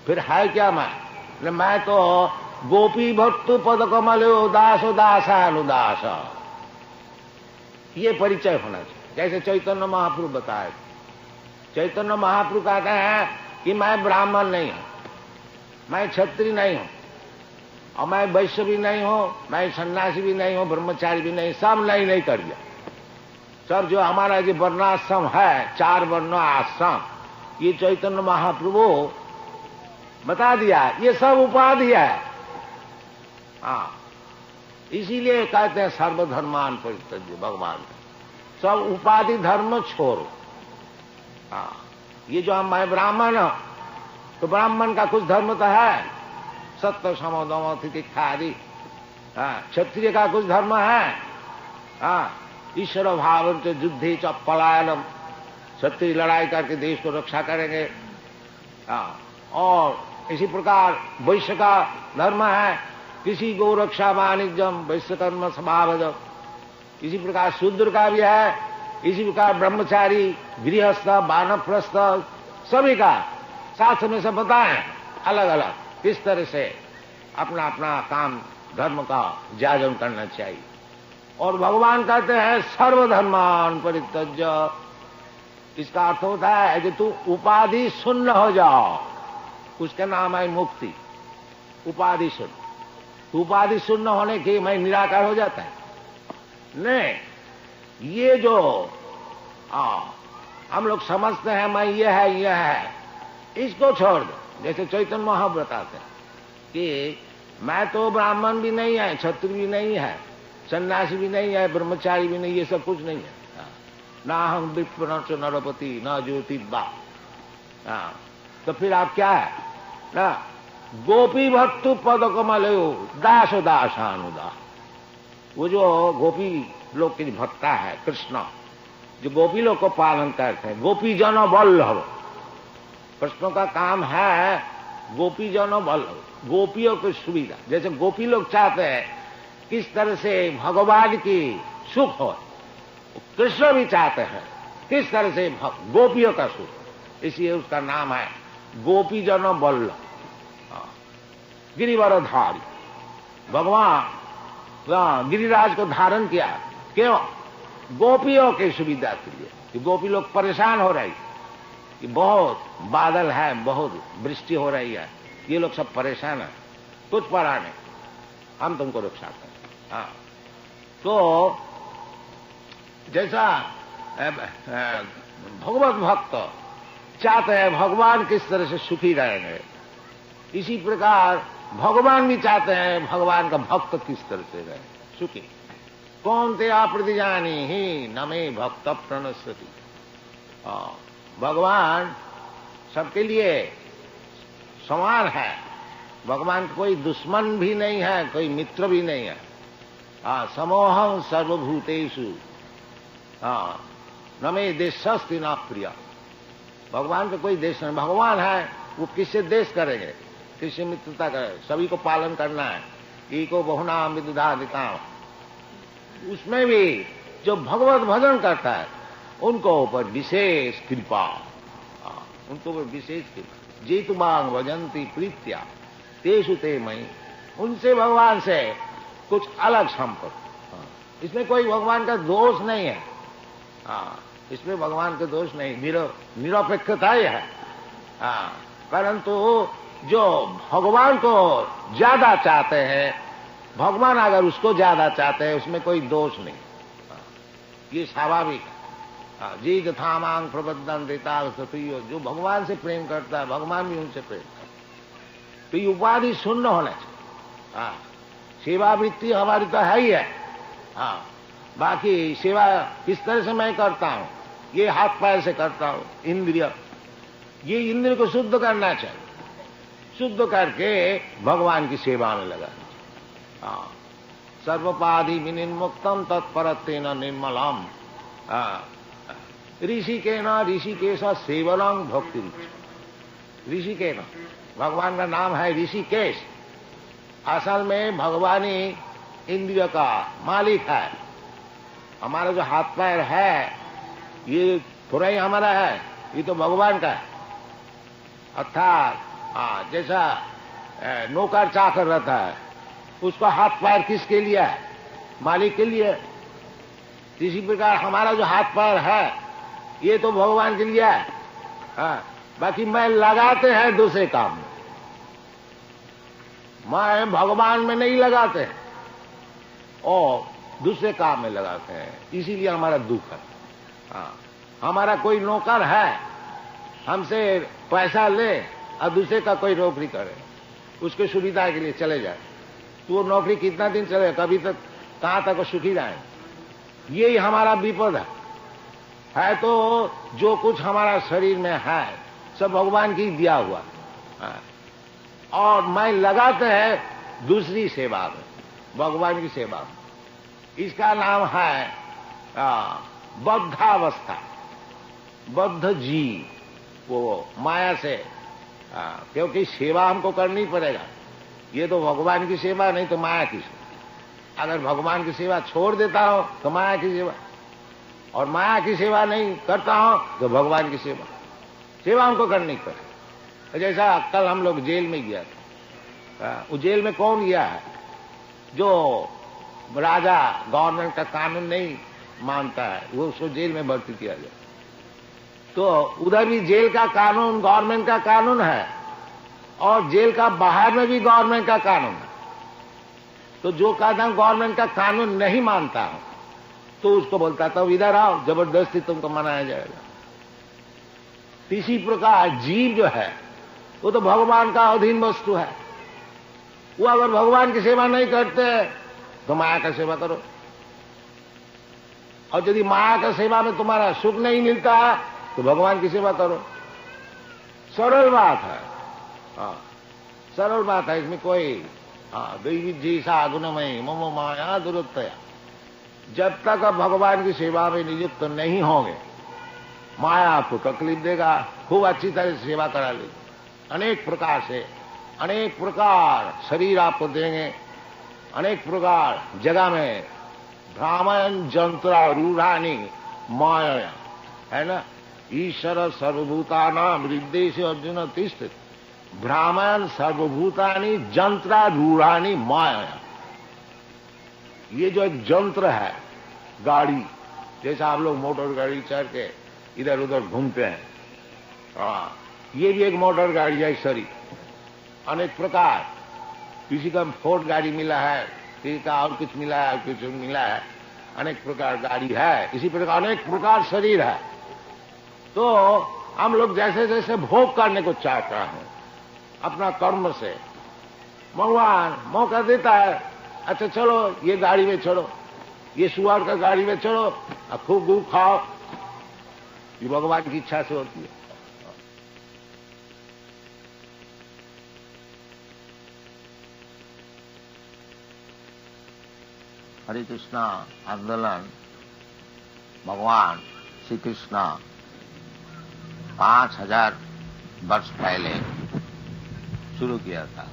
फिर है क्या मैं तो गोपी भक्तु पद कमलो दास दासानुदास, ये परिचय होना चाहिए। जैसे चैतन्य महाप्रभु बताए, चैतन्य महाप्रभु कहते हैं कि मैं ब्राह्मण नहीं हूं, मैं क्षत्रिय नहीं हूं, और मैं वैश्य भी नहीं हूं, मैं सन्यासी भी नहीं हूं, ब्रह्मचारी भी नहीं, सब नहीं कर दिया। सर जो हमारा जो वर्णाश्रम है, 4 वर्ण आश्रम, ये चैतन्य महाप्रभु बता दिया, ये सब उपाधि है। हाँ, इसीलिए कहते हैं सर्वधर्मान परित्यज्य, भगवान सब उपाधि धर्म छोड़ो। हाँ, ये जो मैं ब्राह्मण हूं, तो ब्राह्मण का कुछ धर्म तो है, सत्य समोदम तिथिक्षा आदि। क्षत्रिय का कुछ धर्म है, ईश्वर भाव युद्धे च पलायनम, क्षत्रिय लड़ाई करके देश को रक्षा करेंगे। और इसी प्रकार वैश्य का धर्म है, किसी गो रक्षा वाणिज्यम वैश्यकर्म स्वभाव। इसी प्रकार शूद्र का भी है, इसी प्रकार ब्रह्मचारी, गृहस्थ, वानप्रस्थ, सभी का शास्त्र में से बताएं अलग अलग किस तरह से अपना अपना काम धर्म का जाजन करना चाहिए। और भगवान कहते हैं सर्वधर्मान परित्यज्य, इसका अर्थ होता है कि तू उपाधि शून्य हो जाओ, उसका नाम है मुक्ति। उपाधि शून्य, उपाधि शून्य होने के मैं निराकार हो जाता है नहीं। ये जो हम लोग समझते हैं मैं ये है, इसको छोड़ दो। जैसे चैतन्य महाप्रभु बताते हैं कि मैं तो ब्राह्मण भी नहीं है, क्षत्रिय भी नहीं है, सन्यासी भी नहीं है, ब्रह्मचारी भी नहीं, ये सब कुछ नहीं है। ना हम विप्र न च नरपति न ज्योतिबा। तो फिर आप क्या है ना, गोपी भक्तु पद कमलो दास दासानुदास। वो जो गोपी लोग की भक्ता है कृष्ण, जो गोपी लोग को पालन करते हैं, गोपी जन वल्लभ। कृष्ण का काम है गोपी जन वल्लभ, गोपियों की सुविधा। जैसे गोपी लोग चाहते हैं किस तरह से भगवान की सुख हो, कृष्ण भी चाहते हैं किस तरह से गोपियों का सुख, इसलिए उसका नाम है गोपी जन वल्लभ। गिरिवरधारी भगवान गिरिराज को धारण किया, क्यों? गोपियों की सुविधा के लिए। कि गोपी लोग परेशान हो रही कि बहुत बादल है, बहुत वृष्टि हो रही है, ये लोग सब परेशान है, कुछ पड़ा नहीं, हम तुमको रक्षा करें। तो जैसा भगवत भक्त चाहते हैं भगवान किस तरह से सुखी रहेंगे, इसी प्रकार भगवान भी चाहते हैं भगवान का भक्त किस तरह से रहे सुखी। कौन ते आप्रतिजानी ही नमे भक्त प्रणश्यति। भगवान सबके लिए समान है, भगवान कोई दुश्मन भी नहीं है, कोई मित्र भी नहीं है। समोहं सर्वभूतेषु नमे देशस्ति न प्रिय। भगवान का कोई देश नहीं, भगवान है वो किससे देश करेंगे, किससे मित्रता करेंगे, सभी को पालन करना है। एको बहुना विदुधादिता, उसमें भी जो भगवत भजन करता है उनको ऊपर विशेष कृपा, उनको ऊपर विशेष कृपा। जेतु मांग भजंती प्रीत्या तेषु ते मई, उनसे भगवान से कुछ अलग संपर्क। इसमें कोई भगवान का दोष नहीं है, इसमें भगवान का दोष नहीं, निरपेक्षता ही है। परंतु जो भगवान को ज्यादा चाहते हैं, भगवान अगर उसको ज्यादा चाहते हैं, उसमें कोई दोष नहीं, ये स्वाभाविक है। जी यथा मांग प्रबद्धन देता, जो भगवान से प्रेम करता है भगवान भी उनसे प्रेम करता है। तो ये उपाधि शून्य होना चाहिए। सेवा वृत्ति हमारी तो है ही है। बाकी सेवा किस तरह से मैं करता हूं, ये हाथ पैर से करता हूं, इंद्रिय, ये इंद्रिय को शुद्ध करना चाहिए, शुद्ध करके भगवान की सेवा में लगाना चाहिए। सर्वपाधि विनिर्मुक्तम तत्परत्वेन निर्मलम ऋषिकेन ऋषिकेश सेवनं भक्ति। ऋषिकेन, भगवान का नाम है ऋषिकेश। असल में भगवानी इंद्रिय का मालिक है। हमारा जो हाथ पैर है ये थोड़ा ही हमारा है, ये तो भगवान का है। अर्थात हाँ, जैसा नौकर चाकर रहता है, उसका हाथ पैर किसके लिए है? मालिक के लिए। इसी प्रकार हमारा जो हाथ पैर है ये तो भगवान के लिए है। हाँ, बाकी मैं लगाते हैं दूसरे काम में, मैं भगवान में नहीं लगाते हैं और दूसरे काम में लगाते हैं, इसीलिए हमारा दुख है। हाँ, हमारा कोई नौकर है, हमसे पैसा ले और दूसरे का कोई नौकरी करे, उसके सुविधा के लिए चले जाए, तो वो नौकरी कितना दिन चले, कभी तक कहां तक वो सुखी रहे। यही हमारा विपद है। तो जो कुछ हमारा शरीर में है सब भगवान की दिया हुआ है, और मैं लगाते हैं दूसरी सेवा में, भगवान की सेवा में। इसका नाम है बद्धावस्था, बद्ध जीव, वो माया से। क्योंकि सेवा हमको करनी पड़ेगा, ये तो भगवान की सेवा नहीं तो माया की सेवा। अगर भगवान की सेवा छोड़ देता हूं तो माया की सेवा, और माया की सेवा नहीं करता हूं तो भगवान की सेवा। सेवा हमको करनी पड़े। जैसा कल हम लोग जेल में गया था, वो जेल में कौन गया है? जो राजा गवर्नमेंट का कानून नहीं मानता है, वो उसको जेल में भर्ती किया जाए। तो उधर भी जेल का कानून गवर्नमेंट का कानून है, और जेल का बाहर में भी गवर्नमेंट का कानून है। तो जो कहता गवर्नमेंट का कानून नहीं मानता हूं, तो उसको बोलता था इधर आओ, जबरदस्ती तुमको मनाया जाएगा। इसी प्रकार जीव जो है वो तो भगवान का अधीन वस्तु है। वो अगर भगवान की सेवा नहीं करते तो माया का सेवा करो, और यदि माया का सेवा में तुम्हारा सुख नहीं मिलता है तो भगवान की सेवा करो। सरल बात है। हाँ, सरल बात है, इसमें कोई दैवी जी सा गुणमयी मम माया दुरुत्तया। जब तक आप भगवान की सेवा में नियुक्त नहीं होंगे, माया आपको तकलीफ देगा, खूब अच्छी तरह से सेवा करा लेगी, अनेक प्रकार से, अनेक प्रकार शरीर आपको देंगे, अनेक प्रकार जगह में भ्रामयन जंत्रा रूढ़ानी माया, है ना। ईश्वर सर्वभूतानां हृदय से अर्जुन तिष्ठति, भ्रामयन सर्वभूतानि जंत्रा रूढ़ानी माया। ये जो एक जंत्र है, गाड़ी, जैसा आप लोग मोटर गाड़ी चढ़ के इधर उधर घूमते हैं, ये भी एक मोटर गाड़ी है शरीर। अनेक प्रकार, किसी का फोर्ड गाड़ी मिला है, किसी का और कुछ मिला है, कुछ मिला है, अनेक प्रकार गाड़ी है। इसी प्रकार अनेक प्रकार शरीर है। तो हम लोग जैसे जैसे भोग करने को चाहता है अपना कर्म से, भगवान मौका देता है, अच्छा चलो ये गाड़ी में चढ़ो, ये सुअर का गाड़ी में चढ़ो, अब खूब खूब खाओ। ये भगवान की इच्छा से होती है। हरे कृष्णा आंदोलन भगवान श्री कृष्ण 5000 वर्ष पहले शुरू किया था।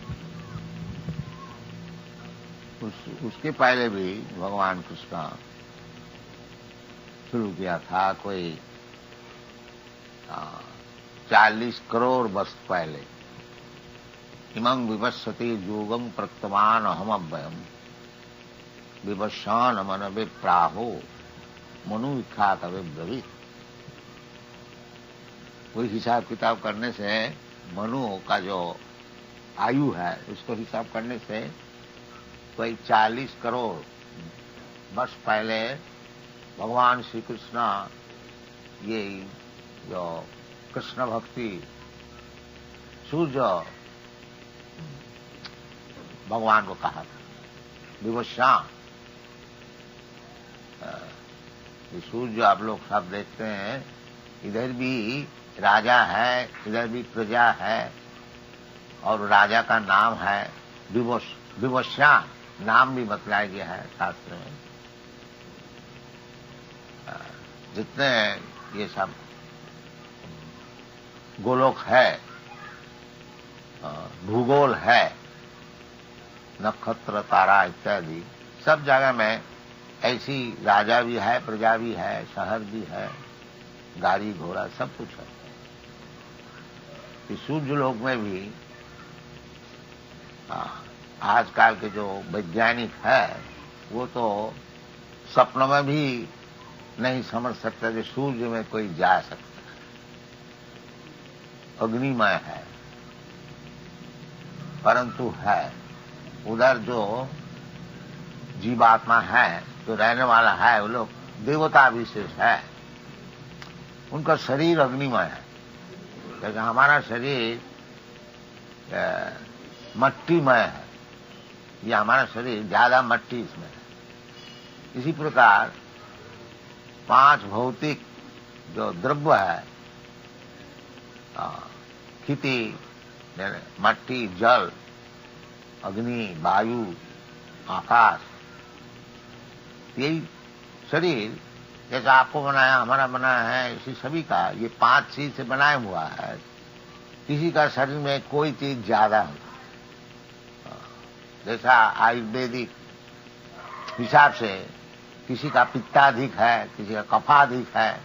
उसके पहले भी भगवान कृष्ण शुरू किया था, कोई 40 करोड़ वर्ष पहले। इमं विवस्वते योगं प्रक्तवान अहमव्ययम् विवस्वान मन विप्राहो मनु विख्यात अविब्रवीत। कोई हिसाब किताब करने से मनु का जो आयु है उसको हिसाब करने से कोई 40 करोड़ वर्ष पहले भगवान श्री कृष्ण ये जो कृष्ण भक्ति सूर्य भगवान को कहा था विवस्वान। सूर्य आप लोग सब देखते हैं, इधर भी राजा है, इधर भी प्रजा है, और राजा का नाम है विवस्वान, नाम भी बतलाया गया है शास्त्र में। जितने ये सब गोलोक है, भूगोल है, नक्षत्र तारा इत्यादि सब जगह में ऐसी राजा भी है, प्रजा भी है, शहर भी है, गाड़ी घोड़ा सब कुछ है। इस सूर्य लोक में भी आजकल के जो वैज्ञानिक है वो तो सपनों में भी नहीं समझ सकता कि सूर्य में कोई जा सकता है, अग्निमय है, परंतु है। उधर जो जीवात्मा है, जो रहने वाला है, वो लोग देवता विशेष है, उनका शरीर अग्निमय है। जैसे हमारा शरीर मट्टीमय है, ये हमारा शरीर ज्यादा मट्टी इसमें है। इसी प्रकार 5 भौतिक जो द्रव्य है, खेती, मट्टी, जल, अग्नि, वायु, आकाश, यही शरीर जैसा आपको बनाया, हमारा बनाया है, इसी सभी का ये 5 चीज से बनाया हुआ है। किसी का शरीर में कोई चीज ज्यादा है, जैसा आयुर्वेदिक हिसाब से किसी का पित्ताधिक है, किसी का कफाधिक है,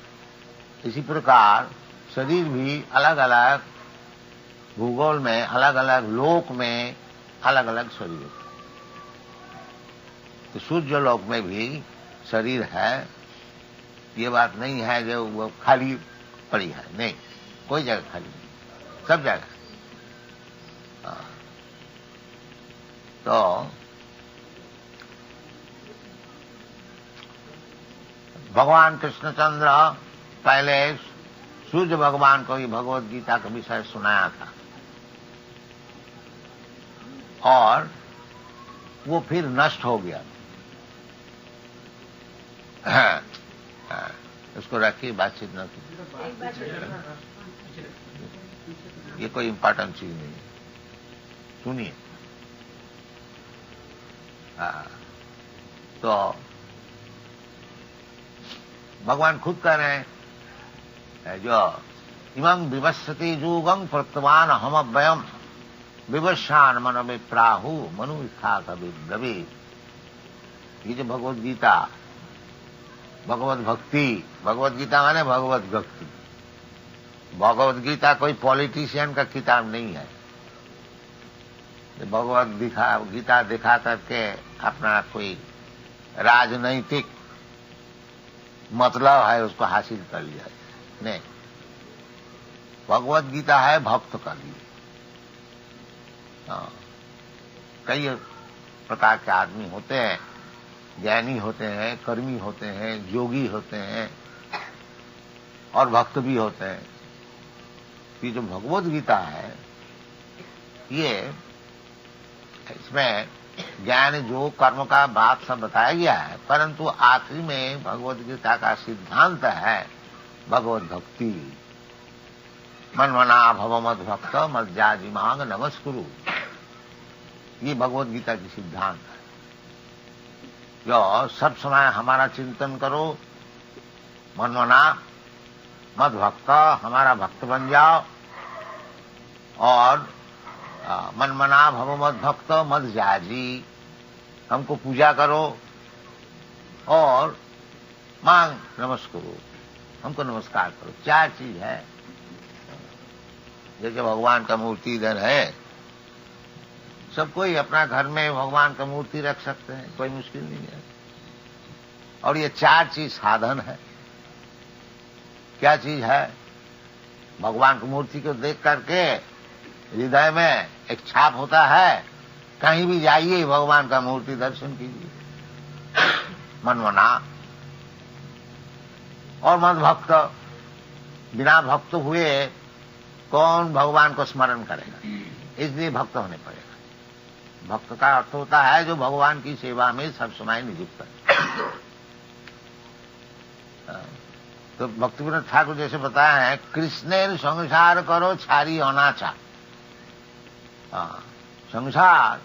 इसी प्रकार शरीर भी अलग अलग भूगोल में, अलग अलग लोक में अलग अलग शरीर है। तो सूर्य लोक में भी शरीर है, ये बात नहीं है जो वो खाली पड़ी है, नहीं, कोई जगह खाली नहीं, सब जगह। तो भगवान कृष्णचंद्र पहले सूर्य भगवान को ही भगवत गीता का विषय सुनाया था, और वो फिर नष्ट हो गया। उसको रखिए, बातचीत न कीजिए, ये कोई इम्पोर्टेंट चीज नहीं है, सुनिए। तो भगवान खुद कह रहे हैं, जो इमं विवस्वति जुगं प्रत्वान हमव्ययम् विवस्वान मन में प्राहु मनु इच्छा कवि ब्रवी। ये जो भगवत गीता, भगवत भक्ति, भगवत गीता माने भगवत भक्ति। भगवत गीता कोई पॉलिटिशियन का किताब नहीं है। भगवत गीता दिखा करके अपना कोई राजनैतिक मतलब है उसको हासिल कर लिया, नहीं। भगवत गीता है भक्त का लिए। कई प्रकार के आदमी होते हैं, ज्ञानी होते हैं, कर्मी होते हैं, योगी होते हैं और भक्त भी होते हैं। ये जो भगवत गीता है, ये इसमें ज्ञान जो कर्म का बात सब बताया गया है, परंतु आखिरी में भगवत गीता का सिद्धांत है भगवत भक्ति। मनमना भव मद भक्त मज्जाजिमांग नमस्कुरु, ये भगवत गीता की सिद्धांत है। जो सब समय हमारा चिंतन करो, मनमना मद भक्त, हमारा भक्त बन जाओ, और मनमना भव मद भक्त मद जाजी, हमको पूजा करो, और मांग नमस्कुरु, हमको नमस्कार करो। 4 चीज है। जैसे भगवान का मूर्ति इधर है, सब कोई अपना घर में भगवान का मूर्ति रख सकते हैं, कोई मुश्किल नहीं है। और ये 4 चीज साधन है। क्या चीज है? भगवान की मूर्ति को देख करके हृदय में एक छाप होता है, कहीं भी जाइए भगवान का मूर्ति दर्शन कीजिए, मनमना। और मद भक्त, बिना भक्त हुए कौन भगवान को स्मरण करेगा, इसलिए भक्त होने पड़ेगा। भक्त का अर्थ होता है जो भगवान की सेवा में सब समय नियुक्त है। तो भक्ति विनोद ठाकुर जैसे बताया है, कृष्णेर संसार करो छारी अनाचा। संसार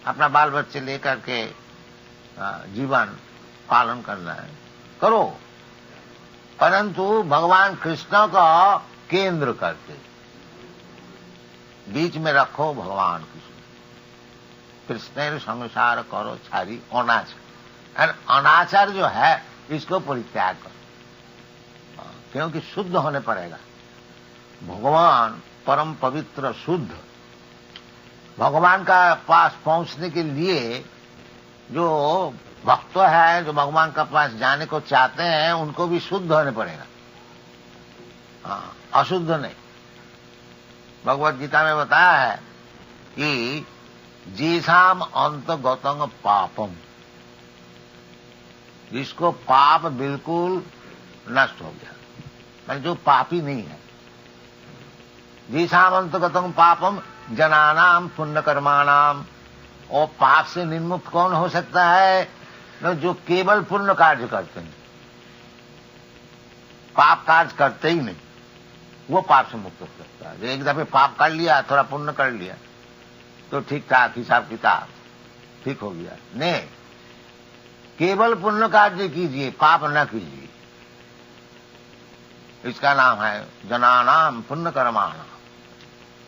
अपना बाल बच्चे लेकर के जीवन पालन करना है, करो, परंतु भगवान कृष्ण का केंद्र करके बीच में रखो भगवान कृष्ण। कृष्णेर संसार करो छारी अनाचार। अनाचार जो है इसको परित्याग करो, क्योंकि शुद्ध होने पड़ेगा। भगवान परम पवित्र शुद्ध, भगवान का पास पहुंचने के लिए जो भक्त है, जो भगवान का पास जाने को चाहते हैं, उनको भी शुद्ध होने पड़ेगा, हाँ, अशुद्ध नहीं। भगवत गीता में बताया है कि जीसाम अंतगतंग पापम, जिसको पाप बिल्कुल नष्ट हो गया, मतलब जो पापी नहीं है। जीसाम अंतगतंग पापम जनानाम पुण्य कर्माणाम, और पाप से निर्मुक्त कौन हो सकता है? जो केवल पुण्य कार्य करते हैं, पाप कार्य करते ही नहीं, वो पाप से मुक्त हो सकता है। जो एक दफे पाप कर लिया, थोड़ा पुण्य कर लिया तो ठीक ठाक हिसाब किताब ठीक हो गया। नहीं, केवल पुण्य कार्य कीजिए, पाप न कीजिए। इसका नाम है जनानाम पुण्य कर्माणाम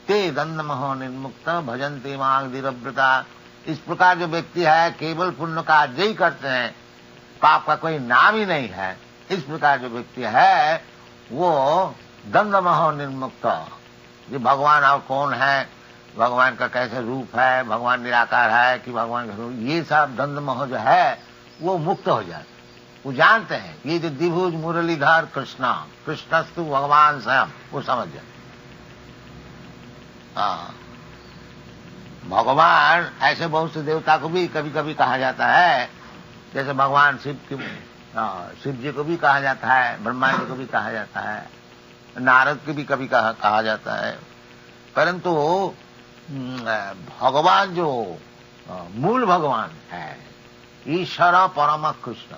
ते दंडमहो निर्मुक्त भजन्ते मां धीरव्रता। इस प्रकार जो व्यक्ति है केवल पुण्य कार्य ही करते हैं, पाप का कोई नाम ही नहीं है, इस प्रकार जो व्यक्ति है वो दंडमहो निर्मुक्त। ये भगवान और कौन है, भगवान का कैसे रूप है, भगवान निराकार है कि भगवान का रूप, ये सब दंडमोह जो है वो मुक्त हो जाते, वो जानते हैं ये जो द्विभुज मुरलीधर कृष्णा, कृष्णस्तु भगवान स्वयं, वो समझ जाते। हाँ, भगवान ऐसे बहुत से देवता को भी कभी कभी कहा जाता है, जैसे भगवान शिव जी को भी कहा जाता है, ब्रह्मा जी को भी कहा जाता है, नारद को भी कभी कहा जाता है। परंतु भगवान जो मूल भगवान है, ईश्वर परम कृष्ण,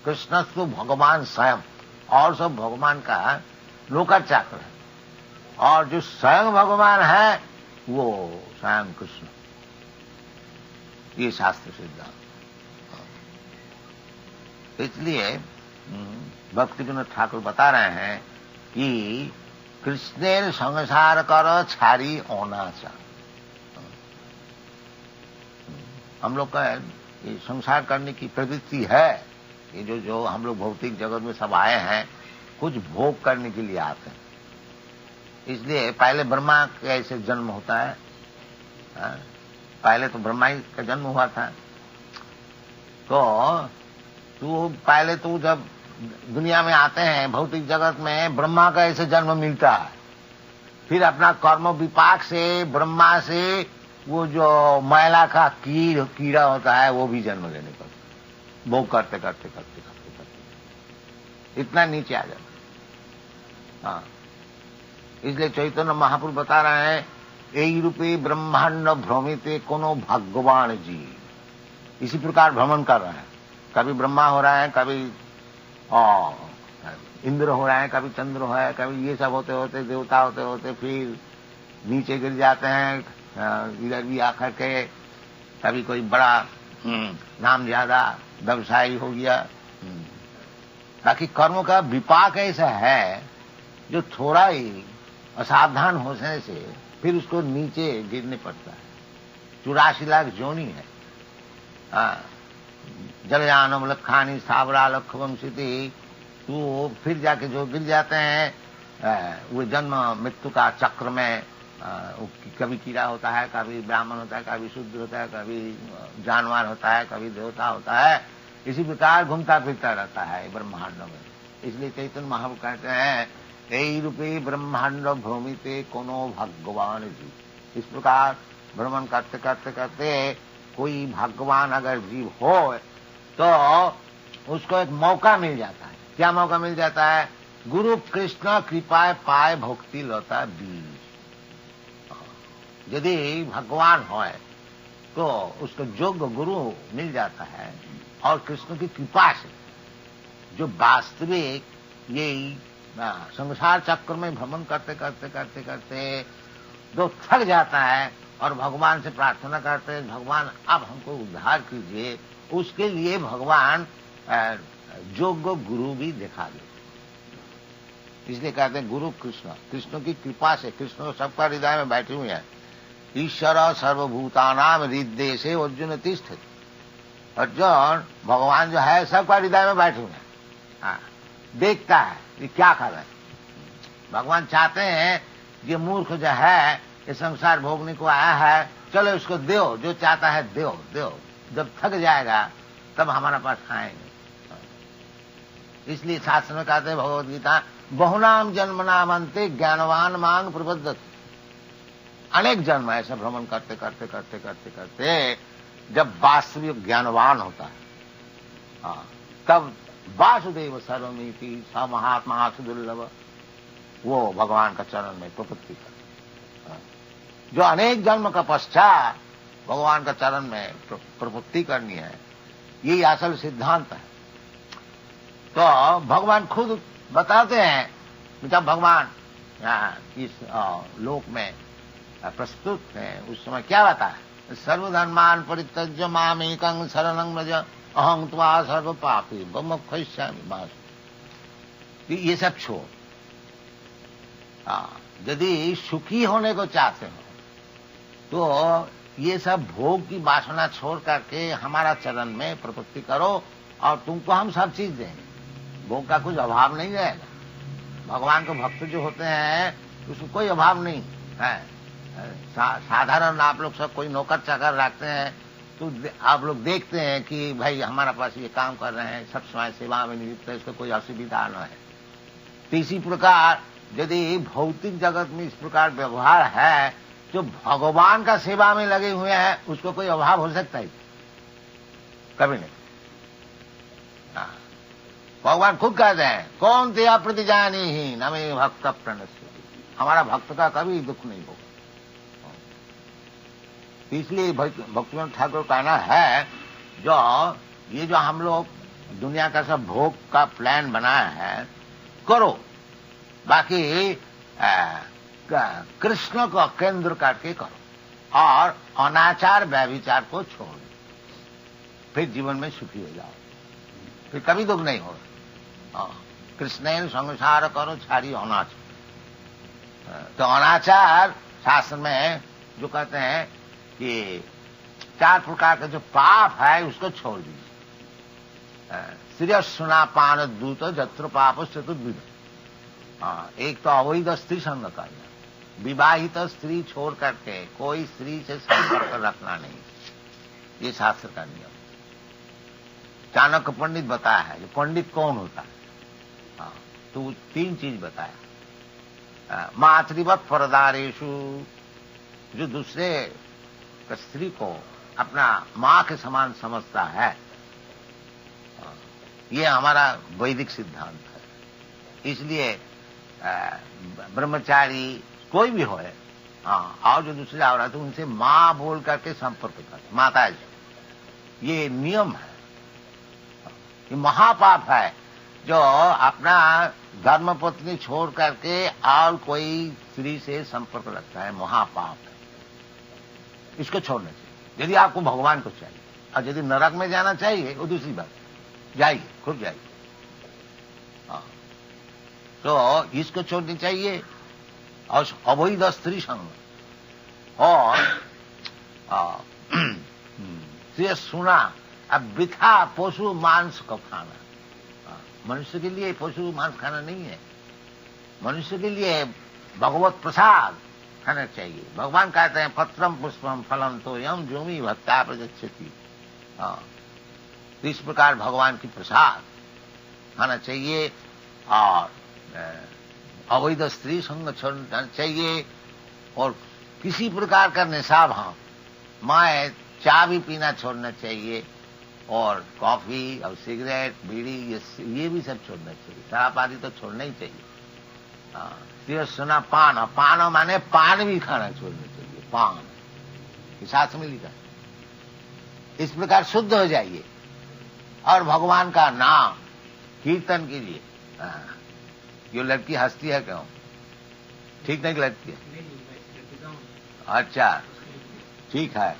कृष्णस्तु भगवान स्वयं, और सब भगवान का नौकर चाकर है, और जो स्वयं भगवान है वो स्वयं कृष्ण। ये शास्त्र सिद्धांत। इसलिए भक्ति विनोद ठाकुर बता रहे हैं कि कृष्णेर संसार कर छारी ओनाचा। हम लोग का ये संसार करने की प्रवृत्ति है, ये जो हम लोग भौतिक जगत में सब आए हैं, कुछ भोग करने के लिए आते हैं। इसलिए पहले ब्रह्मा का ऐसे जन्म होता है, पहले तो ब्रह्मा ही का जन्म हुआ था। तो पहले तो जब दुनिया में आते हैं भौतिक जगत में, ब्रह्मा का ऐसे जन्म मिलता है, फिर अपना कर्म विपाक से ब्रह्मा से वो जो मैला का कीड़ा होता है वो भी जन्म लेने पर भोग करते करते करते करते करते इतना नीचे आ जाता। हाँ, इसलिए चैतन्य महापुरुष बता रहे हैं, यही रूपे ब्रह्मांड भ्रमिते कोनो भगवान जी। इसी प्रकार भ्रमण कर रहे हैं, कभी ब्रह्मा हो रहा है, कभी इंद्र हो रहा है, कभी चंद्र हो है, कभी ये सब होते होते देवता होते होते फिर नीचे गिर जाते हैं, इधर भी आकर के कभी कोई बड़ा नाम ज्यादा व्यवसायी हो गया। बाकी कर्मों का विपाक ऐसा है जो थोड़ा ही असावधान होने से फिर उसको नीचे गिरने पड़ता है। 84 लाख जोनी है, जलयानम लखानी सावरा लखवम स्थिति, तो फिर जाके जो गिर जाते हैं वो जन्म मृत्यु का चक्र में, कभी कीड़ा होता है, कभी ब्राह्मण होता है, कभी शूद्र होता है, कभी जानवर होता है, कभी देवता होता है। इसी प्रकार घूमता फिरता रहता है ब्रह्मांड में। इसलिए चैतन्य महाप्रभु कहते हैं, यही रूपे ब्रह्मांड भ्रमिते कोनो भगवान जी। इस प्रकार भ्रमण करते करते करते कोई भगवान अगर जीव हो तो उसको एक मौका मिल जाता है। क्या मौका मिल जाता है? गुरु कृष्ण कृपा पाए भक्ति लता बीज। यदि भगवान हो तो उसको योग्य गुरु मिल जाता है, और कृष्ण की कृपा से जो वास्तविक यही संसार चक्र में भ्रमण करते करते करते करते जो थक जाता है और भगवान से प्रार्थना करते हैं, भगवान अब हमको उद्धार कीजिए, उसके लिए भगवान योग्य गुरु भी दिखा दे। इसलिए कहते हैं गुरु कृष्ण, कृष्ण की कृपा से, कृष्ण सबका हृदय में बैठे हुए हैं। ईश्वर सर्वभूतानाम हृदय से अर्जुन तिष्ठति। अर्जुन भगवान जो है सबका हृदय में बैठे हुए हैं, हाँ, देखता है ये क्या कर रहे हैं। भगवान चाहते हैं ये मूर्ख जो है ये संसार भोगने को आया है, चलो इसको दो, जो चाहता है दो दो, जब थक जाएगा तब हमारा पास खाएंगे। इसलिए शास्त्र में कहते हैं भगवद गीता, बहुनाम जन्मनाम अंते ज्ञानवान मांग प्रबद्धत। अनेक जन्म ऐसा भ्रमण करते करते करते करते करते जब वास्तविक ज्ञानवान होता है, तब वासुदेव सर्वमिति स महात्मा सुदुर्लभ, वो भगवान का चरण में प्रपत्ति कर। जो अनेक जन्म का पश्चात भगवान का चरण में प्रपत्ति करनी है, यही असल सिद्धांत है। तो भगवान खुद बताते हैं, जब भगवान इस लोक में प्रस्तुत है उस समय क्या बताया, सर्वधर्मान परित्यज्य मामेकं शरणं व्रज अहं त्वा सर्व पापी मोक्षयिष्यामि मा शुचि। ये सब छोड़, यदि सुखी होने को चाहते हो तो ये सब भोग की वासना छोड़ करके हमारा चरण में प्रपत्ति करो और तुमको हम सब चीज देंगे। भोग का कुछ अभाव नहीं रहेगा। भगवान के भक्त जो होते हैं उसको कोई अभाव नहीं है। साधारण आप लोग सब कोई नौकर चाकर रखते हैं तो आप लोग देखते हैं कि भाई हमारा पास ये काम कर रहे हैं, सब समय सेवा में नियुक्त है, इसको कोई असुविधा न है। तो इसी प्रकार यदि भौतिक जगत में इस प्रकार व्यवहार है, जो भगवान का सेवा में लगे हुए हैं उसको कोई अभाव हो सकता है? कभी नहीं। भगवान खुद कहते हैं, कौन तेरा प्रतिजानी ही न मे भक्त प्रणश्य। हमारा भक्त का कभी दुख नहीं होगा। इसलिए भक्तिवंत ठाकुर कहना है, जो हम लोग दुनिया का सब भोग का प्लान बनाया है करो, बाकी कृष्ण को केंद्र करके करो और अनाचार व्यभिचार को छोड़ दो, फिर जीवन में सुखी हो जाओ, फिर कभी दुख नहीं होगा। कृष्ण संसार करो छाड़ी अनाचार। तो अनाचार शास्त्र में जो कहते हैं कि 4 प्रकार का जो पाप है उसको छोड़ दीजिए। श्रेय सुना पान दूत जत्र पाप चतुर्विध। एक तो अवैध स्त्री संग करना, विवाहित स्त्री छोड़ करके कोई स्त्री से संपर्क रखना नहीं, ये शास्त्र का नियम। चाणक्य पंडित बताया है, जो पंडित कौन होता है, तो 3 चीज बताया। मातृवत परदारेशु, जो दूसरे स्त्री को अपना मां के समान समझता है, ये हमारा वैदिक सिद्धांत है। इसलिए ब्रह्मचारी कोई भी होए, और जो दूसरे औरत है उनसे मां बोल करके संपर्क करते, माता जी, ये नियम है। ये महापाप है जो अपना धर्मपत्नी छोड़ करके और कोई स्त्री से संपर्क रखता है, महापाप है। इसको छोड़ना चाहिए यदि आपको भगवान को चाहिए। और यदि नरक में जाना चाहिए वो दूसरी बात, जाइए, खुद जाइए। तो इसको छोड़नी चाहिए। और अवैध स्त्री संग और ये सुना, अब वृथा पशु मांस को खाना। मनुष्य के लिए पशु मांस खाना नहीं है, मनुष्य के लिए भगवत प्रसाद खाना चाहिए। भगवान कहते हैं पत्रम पुष्पम फलम तो यम भूमि भक्ता प्रगच्छति। तो इस प्रकार भगवान की प्रसाद खाना चाहिए और अवैध स्त्री संग छोड़ना चाहिए। और किसी प्रकार का निशा भाव, माए चाय भी पीना छोड़ना चाहिए, और कॉफी और सिगरेट बीड़ी ये भी सब छोड़ना चाहिए। शराब आदि तो छोड़ना ही चाहिए। सुना पान, और पान माने पान भी खाना छोड़ना चाहिए, पान शास्त्र में लिखा। इस प्रकार शुद्ध हो जाइए और भगवान का नाम कीर्तन कीजिए। ये लड़की हंसती है क्यों? ठीक नहीं लगती है? अच्छा ठीक है,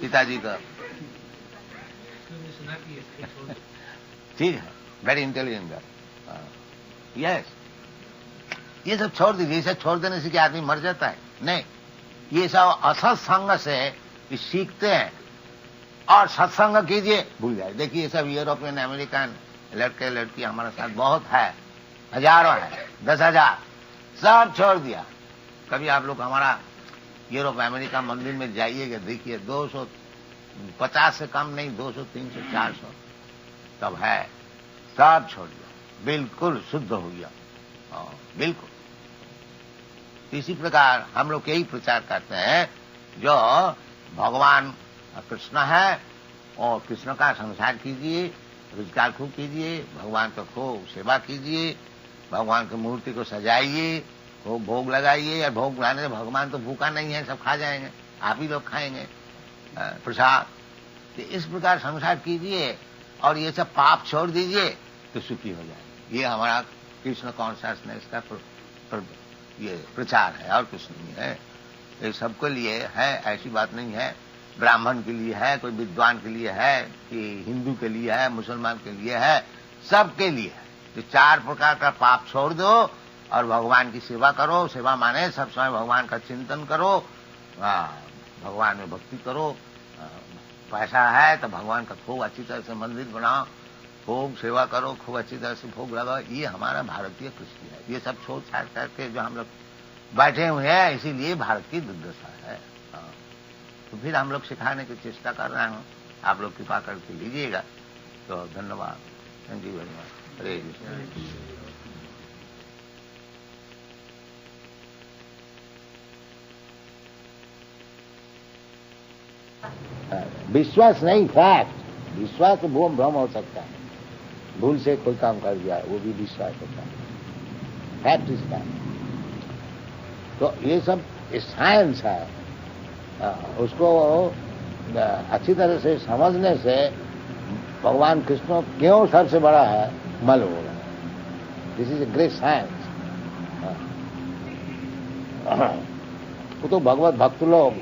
पिताजी का ठीक है, वेरी इंटेलिजेंट गर्ल। यस, ये सब छोड़ दीजिए। ये सब छोड़ देने से क्या आदमी मर जाता है? नहीं, ये सब असत संग से सीखते हैं। और सत्संग कीजिए, भूल जाए। देखिए ये सब यूरोपियन अमेरिकन लड़के लड़की हमारे साथ बहुत है, हजारों है, 10,000, सब छोड़ दिया। कभी आप लोग हमारा यूरोप अमेरिका मंदिर में जाइएगा, देखिए 250 से कम नहीं, 200, 300, 400 तब है, सब छोड़ दिया, बिल्कुल शुद्ध हो गया। बिल्कुल इसी प्रकार हम लोग यही प्रचार करते हैं, जो भगवान कृष्ण है और कृष्ण का संसार कीजिए, रोजगार खूब कीजिए, भगवान को खूब सेवा कीजिए, भगवान की मूर्ति को सजाइए, खूब भोग लगाइए। और भोग लगाने से भगवान तो भूखा नहीं है, सब खा जाएंगे, आप ही लोग खाएंगे प्रसाद। तो इस प्रकार संसार कीजिए और ये सब पाप छोड़ दीजिए तो सुखी हो जाए। ये हमारा कृष्ण कॉन्शियसनेस का ये प्रचार है और कुछ नहीं है। ये सबके लिए है, ऐसी बात नहीं है। ब्राह्मण के लिए है, कोई विद्वान के लिए है, कि हिंदू के लिए है, मुसलमान के लिए है, सबके लिए है। तो 4 प्रकार का पाप छोड़ दो और भगवान की सेवा करो। सेवा माने सब समय भगवान का चिंतन करो, भगवान में भक्ति करो। पैसा है तो भगवान का खूब अच्छी तरह से मंदिर बनाओ, खूब सेवा करो, खूब अच्छी तरह से भोग लगाओ। ये हमारा भारतीय कृषि है। ये सब छोड़ छाड़ करके जो हम लोग बैठे हुए हैं, इसीलिए भारत की दुर्दशा है। तो फिर हम लोग सिखाने की चेष्टा कर रहे हैं, आप लोग कृपा करके लीजिएगा। तो धन्यवाद, thank you very much. Hare Krishna. विश्वास नहीं, फैक्ट। विश्वास तो भूम भ्रम हो सकता है, भूल से कोई काम कर दिया वो भी विश्वास होता है, फैक्ट इज फैक्ट। तो ये सब साइंस है, उसको अच्छी तरह से समझने से भगवान कृष्ण क्यों सबसे बड़ा है मालूम होगा। This is a great science. वो तो भगवत भक्त लोग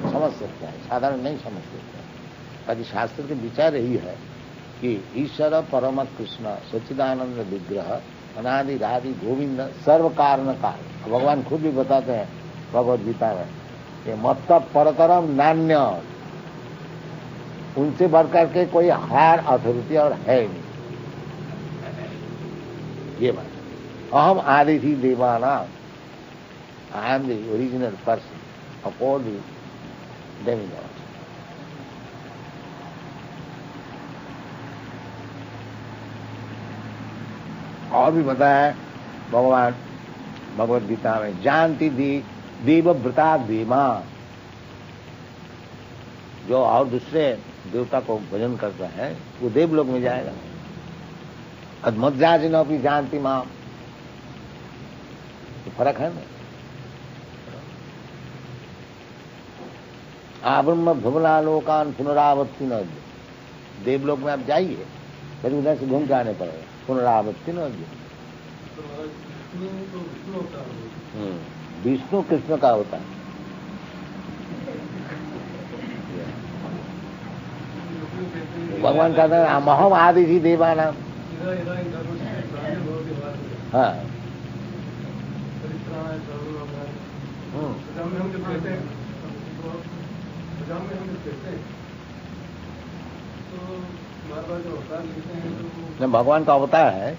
समझ सकते हैं, साधारण नहीं समझ सकते। ताकि शास्त्र के विचार यही है कि ईश्वर परम कृष्ण सच्चिदानंद विग्रह अनादि राधि गोविंद सर्व कारण काल। भगवान खुद भी बताते हैं भगवत गीता में कि मत्त परतरम नान्य, उनसे बढ़कर के कोई हायर अथॉरिटी और है नहीं। ये बात, अहम आदि थी देवाना, I am the original person of all the demigods. और भी बताया है भगवान भगवत गीता में, जानती देवव्रता देमा, जो और दूसरे देवता को भजन करता है वो देवलोक में जाएगा। अद्मज्जाजिनो भी जानती मां, तो फर्क है ना। आब्रह्म भुवनालोकान पुनरावृत्ति न, देवलोक में आप जाइए फिर उधर से घूम के आने पड़ेगा, पुनरावृत्ति न। विष्णु कृष्ण का होता है। भगवान कहते हैं अहम आदि थी देवाना। हाँ, भगवान का अवतार है।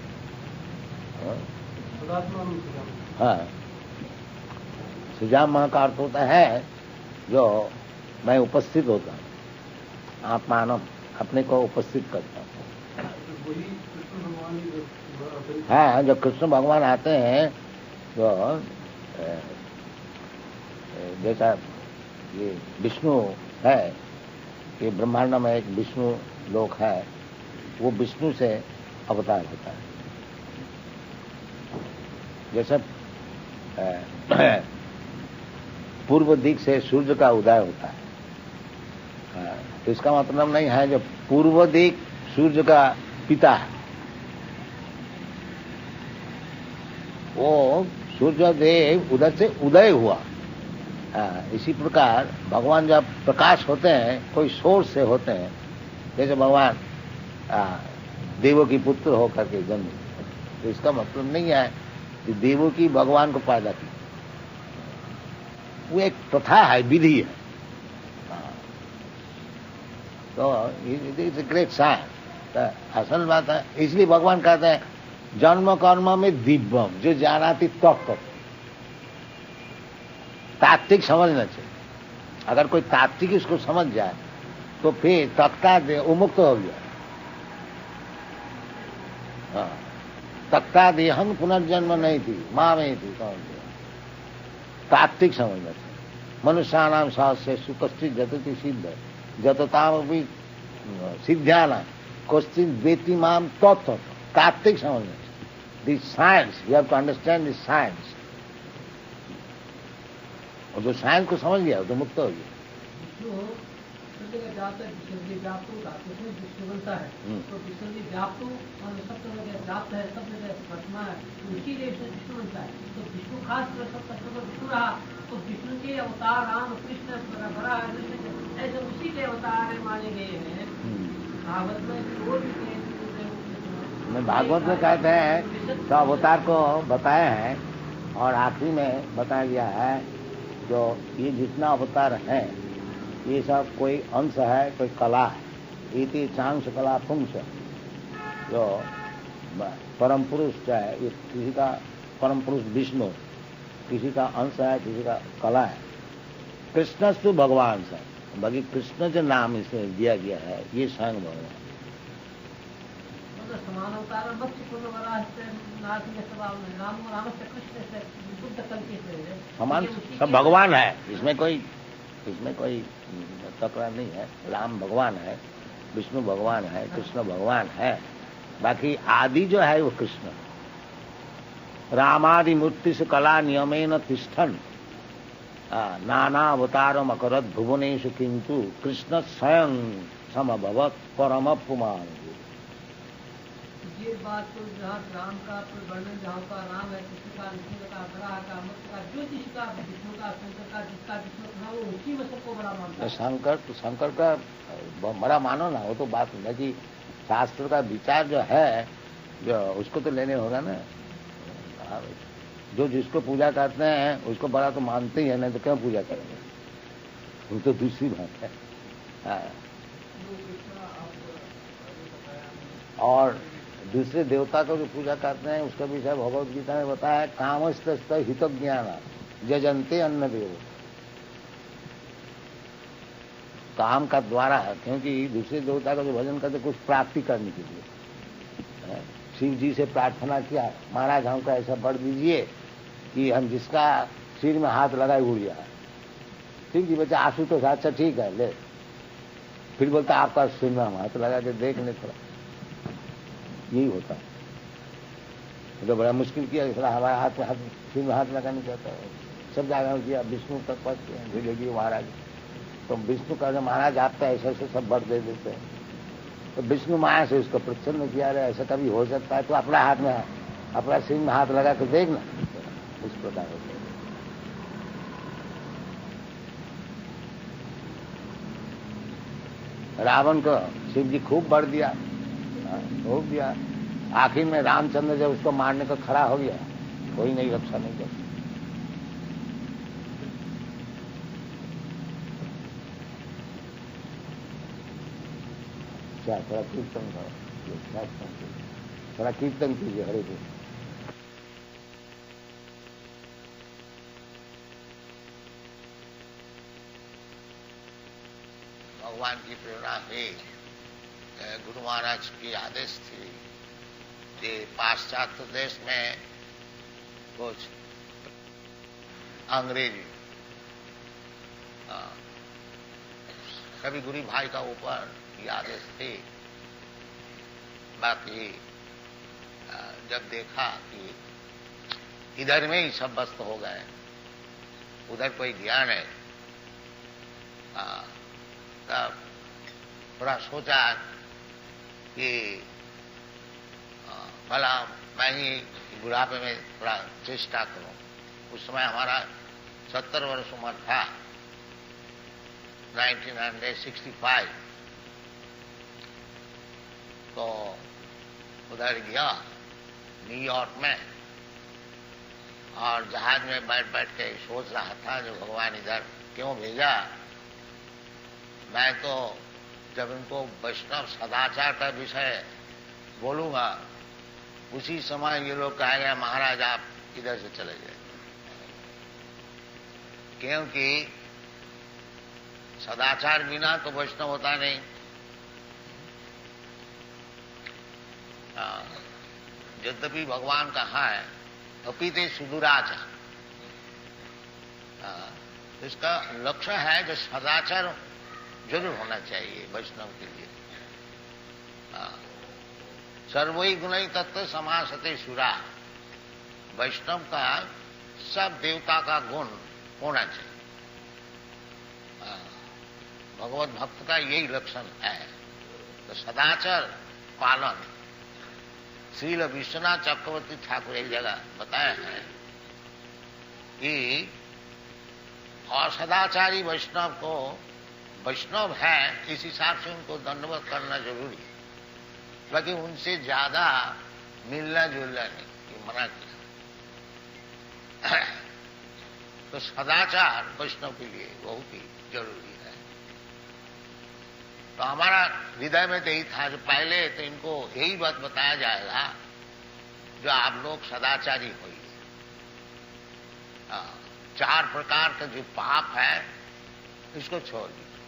हाँ, सुजाम मां का अर्थ होता है जो मैं उपस्थित होता हूँ, आत्मानम, अपने को उपस्थित करता हूँ। हाँ, जब कृष्ण भगवान आते हैं तो जैसा ये विष्णु है, ये ब्रह्मांड में एक विष्णु लोक है, वो विष्णु से अवतार होता है। जैसे पूर्व दिक से सूर्य का उदय होता है, तो इसका मतलब नहीं है जो पूर्व दिक सूर्य का पिता है, वो सूर्य देव उधर से उदय हुआ। इसी प्रकार भगवान जब प्रकाश होते हैं कोई सोर्स से होते हैं, जैसे भगवान देवों की पुत्र होकर के जन्म, तो इसका मतलब नहीं है कि देवों की भगवान को पैदा की, वो एक प्रथा है, विधि है। तो इट्स ए ग्रेट साइंस। असल बात है, इसलिए भगवान कहते हैं जन्म कर्म में दिव्यम जो जानाति तत्व। तात्विक समझना चाहिए। अगर कोई तात्विक इसको समझ जाए तो फिर तत्काल उमुक्त हो गया। हाँ, तत्का देहंग पुनर्जन्म नहीं थी, माँ में ही थी। तात्विक समझना चाहिए। मनुष्यानाम सहस्य सुकश्चित जतति सिद्ध जतताम भी सिद्ध्याना क्वश्चित वेति माम तत्व। तात्विक समझना चाहिए। This science, you have to understand this science. और जो साइंस को समझ गया वो तो मुक्त हो गया। विष्णु बनता है तो विष्णु जी व्याप्त और सब जगह व्याप्त है, सब जगह वर्तमा है, तो इसीलिए विष्णु बनता है। तो विष्णु खास सब तत्व विष्णु रहा, तो विष्णु के अवतार राम कृष्ण बड़ा ऐसे उसी के अवतार माने गए हैं। भागवत में और भी भागवत में कहते हैं तो अवतार को बताया है और आखिरी में बताया गया है जो ये जितना अवतार है ये सब कोई अंश है, कोई कला है। इति चांस कला पुंस, जो परम पुरुष है, ये किसी का परम पुरुष विष्णु, किसी का अंश है, किसी का कला है। कृष्णस्तु भगवान से, बाकी कृष्ण जो नाम इसे दिया गया है ये स्वयं भगवान। समान अवतार समान सब भगवान है, इसमें कोई तकरार नहीं है। राम भगवान है, विष्णु भगवान है, कृष्ण भगवान है, बाकी आदि जो है वो कृष्ण। रामादि मूर्ति से कला नियमेन तिष्ठन नाना अवतारम अकरत भुवनेषु किंतु कृष्ण स्वयं समभवत परम पुमान। ये बात तो जहाँ राम का वर्णन, जहाँ का राम है, कृष्ण का, विष्णु का, वराह का, मत्स्य का, जो जिसका विष्णु का, शंकर का, जिसका विष्णु था वो उसी में सबको बड़ा मानता है। शंकर का बड़ा मानो ना, वो तो बात है कि शास्त्र का विचार जो है जो उसको तो लेने होगा ना। जो जिसको पूजा करते हैं उसको बड़ा तो मानते ही है, नहीं तो क्यों पूजा करेंगे, वो तो दूसरी बात है। और दूसरे देवता को जो पूजा करते हैं उसका विषय भगवद गीता में बताया है, कामस्त हित ज्ञान जजंते अन्न देव। काम का द्वारा है, क्योंकि दूसरे देवता का जो भजन करते कुछ प्राप्ति करने के लिए। शिव जी से प्रार्थना किया, महाराज हमको ऐसा वर दीजिए कि हम जिसका सिर में हाथ लगाए उड़ जाए। शिव जी बच्चा आंसू तो अच्छा ठीक है ले, फिर बोलता आपका सिर में हम हाथ लगा के देख ले थोड़ा। यही होता है तो बड़ा मुश्किल किया, थोड़ा हमारे हाथ में सिर में हाथ लगाने चाहता है। सब जगह किया, विष्णु तक पहुंच गए, धीरे धीरे महाराज। तो विष्णु का महाराज आपका ऐसे ऐसे सब वर दे देते हैं। तो विष्णु माया से उसको प्रसन्न किया रहे, ऐसा कभी हो सकता है तो अपना हाथ में अपना सिर में हाथ लगा के देखना, इस प्रकार होता है। रावण को शिव जी खूब वर दिया, खूब दिया। आखिर में रामचंद्र जब उसको मारने को खड़ा हो गया, कोई नहीं रक्षा नहीं कर। क्या थोड़ा कीर्तन करो, थोड़ा कीर्तन कीजिए हरे कृष्ण। भगवान की प्रेरणा है, गुरु महाराज की आदेश थी कि पाश्चात्य देश में कुछ अंग्रेजी कभी गुरु भाई का ऊपर ये आदेश थी। बाकी जब देखा कि इधर में ही सब व्यस्त हो गए, उधर कोई गया नहीं, तब थोड़ा सोचा कि भला मैं ही बुढ़ापे में थोड़ा चेष्टा करूं। उस समय हमारा 70 वर्ष उम्र था, 1965। तो उधर गया न्यूयॉर्क में, और जहाज में बैठ बैठ के सोच रहा था जो भगवान इधर क्यों भेजा। मैं तो जब इनको वैष्णव सदाचार का विषय बोलूंगा उसी समय ये लोग कहेंगे महाराज आप इधर से चले गए। क्योंकि सदाचार बिना तो वैष्णव होता नहीं। यद्यपि भगवान कहा है अपीते सुदुराचार, इसका लक्ष्य है जो सदाचार जरूर होना चाहिए वैष्णव के लिए। सर्वै गुणै तत्व समासते सुरा, वैष्णव का सब देवता का गुण होना चाहिए। भगवत भक्त का यही लक्षण है। तो सदाचार पालन श्रील विश्वनाथ चक्रवर्ती ठाकुर एक जगह बताया है कि असदाचारी वैष्णव को वैष्णव है इस हिसाब से उनको दंडवत करना जरूरी है, बाकी उनसे ज्यादा मिलना जुलना नहीं, ये मना किया। तो सदाचार वैष्णव के लिए बहुत ही जरूरी है। तो हमारा हृदय में तो यही था जो पहले तो इनको यही बात बताया जाएगा जो आप लोग सदाचारी होइए। 4 प्रकार का जो पाप है इसको छोड़ दीजिए,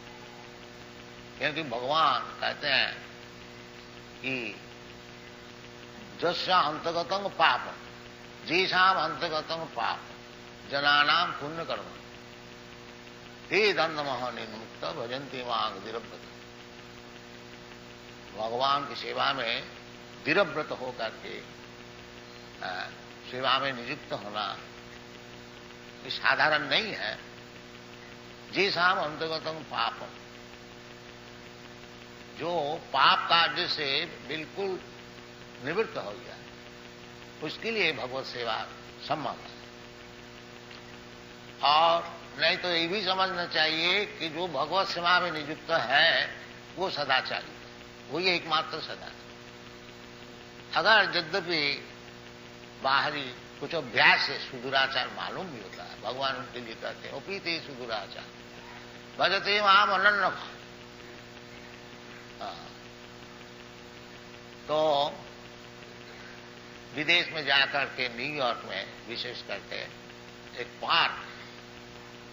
क्योंकि भगवान कहते हैं कि जस्य अंतगतंग पाप जीसाम अंतगतंग पाप जनानाम पुण्य कर्म ते दंड महानिर्मुक्त भजंती मांग दिरव्रत। भगवान की सेवा में दिरव्रत होकर के सेवा में नियुक्त होना ये साधारण नहीं है। जीसाम अंतगतंग पापम, जो पाप कार्य से बिल्कुल निवृत्त हो गया उसके लिए भगवत सेवा संभव है। और नहीं तो ये भी समझना चाहिए कि जो भगवत सेवा में नियुक्त है वो सदाचारी है, वही एकमात्र सदाचार। अगर यद्यपि बाहरी कुछ अभ्यास से सुदुराचार मालूम भी होता है, भगवान उनके लिए कहते हैं उपीते सुदुराचार भजते माम अनन्य। तो विदेश में जाकर के न्यूयॉर्क में विशेष करके एक पार्क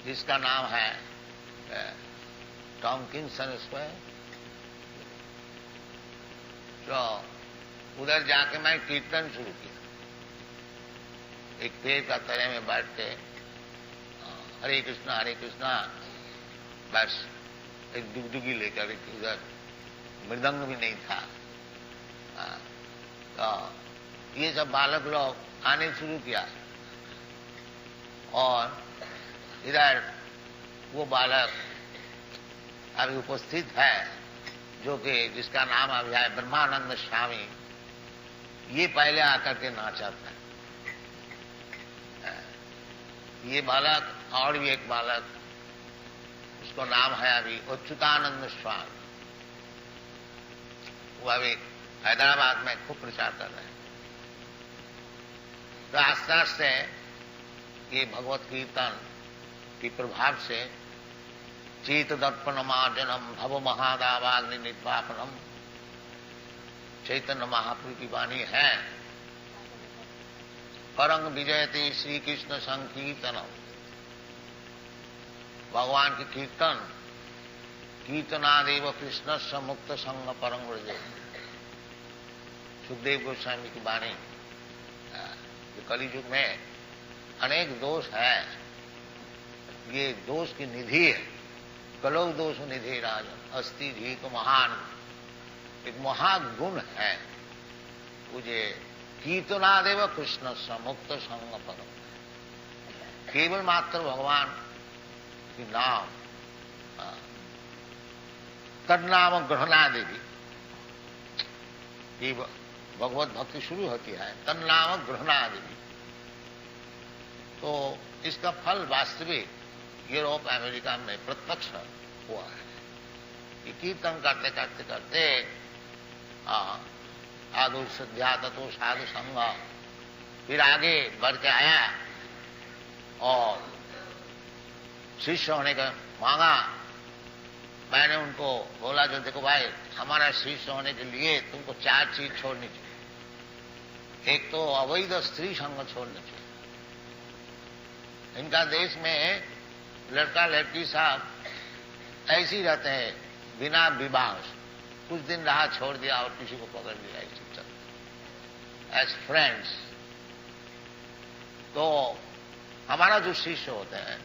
जिसका नाम है टॉमकिंसन स्क्वायर, तो उधर जाके मैं कीर्तन शुरू किया। एक पेड़ का तले में बैठ के हरे कृष्णा बस एक डुगडुगी लेकर उधर मृदंग भी नहीं था। तो ये सब बालक लोग आने शुरू किया और इधर वो बालक अभी उपस्थित है जो कि जिसका नाम अभी है ब्रह्मानंद स्वामी। ये पहले आकर के नाचा था। ये बालक और भी एक बालक उसको नाम है अभी अच्युतानंद स्वामी, वो अभी हैदराबाद में खूब प्रचार कर रहे हैं। तो आस्ते आस्ते ये भगवत कीर्तन के प्रभाव से चेत दर्पण मार्जनम भव महादावाग्नि निर्वापनम चैतन्य महाप्रभु की वाणी है। परंग विजयते श्री कृष्ण संकीर्तनम, भगवान के कीर्तन कीर्तनादेव कृष्ण से मुक्त संग परंग व्रजे। सुखदेव गोस्वामी की वाणी। कलियुग में अनेक दोष है, ये दोष की निधि है। कलौ दोष निधि राजन अस्ति धीक महान, एक महागुण है मुझे कीर्तनादेव कृष्ण से मुक्त संग परम। केवल मात्र भगवान की नाम तन्नाम ग्रहणा देवी, ये भगवत भक्ति शुरू होती है तन्नाम ग्रहणा देवी। तो इसका फल वास्तविक यूरोप अमेरिका में प्रत्यक्ष हुआ है। ये कीर्तन करते करते करते आदो श्रद्धा तत्व साधु संग फिर आगे बढ़ के आया और शिष्य होने का मांगा। मैंने उनको बोला जो देखो भाई हमारा शिष्य होने के लिए तुमको 4 चीज छोड़नी चाहिए। एक तो अवैध स्त्री संग छोड़ना चाहिए। इनका देश में लड़का लड़की साहब ऐसे ही रहते हैं बिना विवाह से, कुछ दिन रहा छोड़ दिया और किसी को पकड़ लिया, ऐसे चलते एज फ्रेंड्स। तो हमारा जो शिष्य होते हैं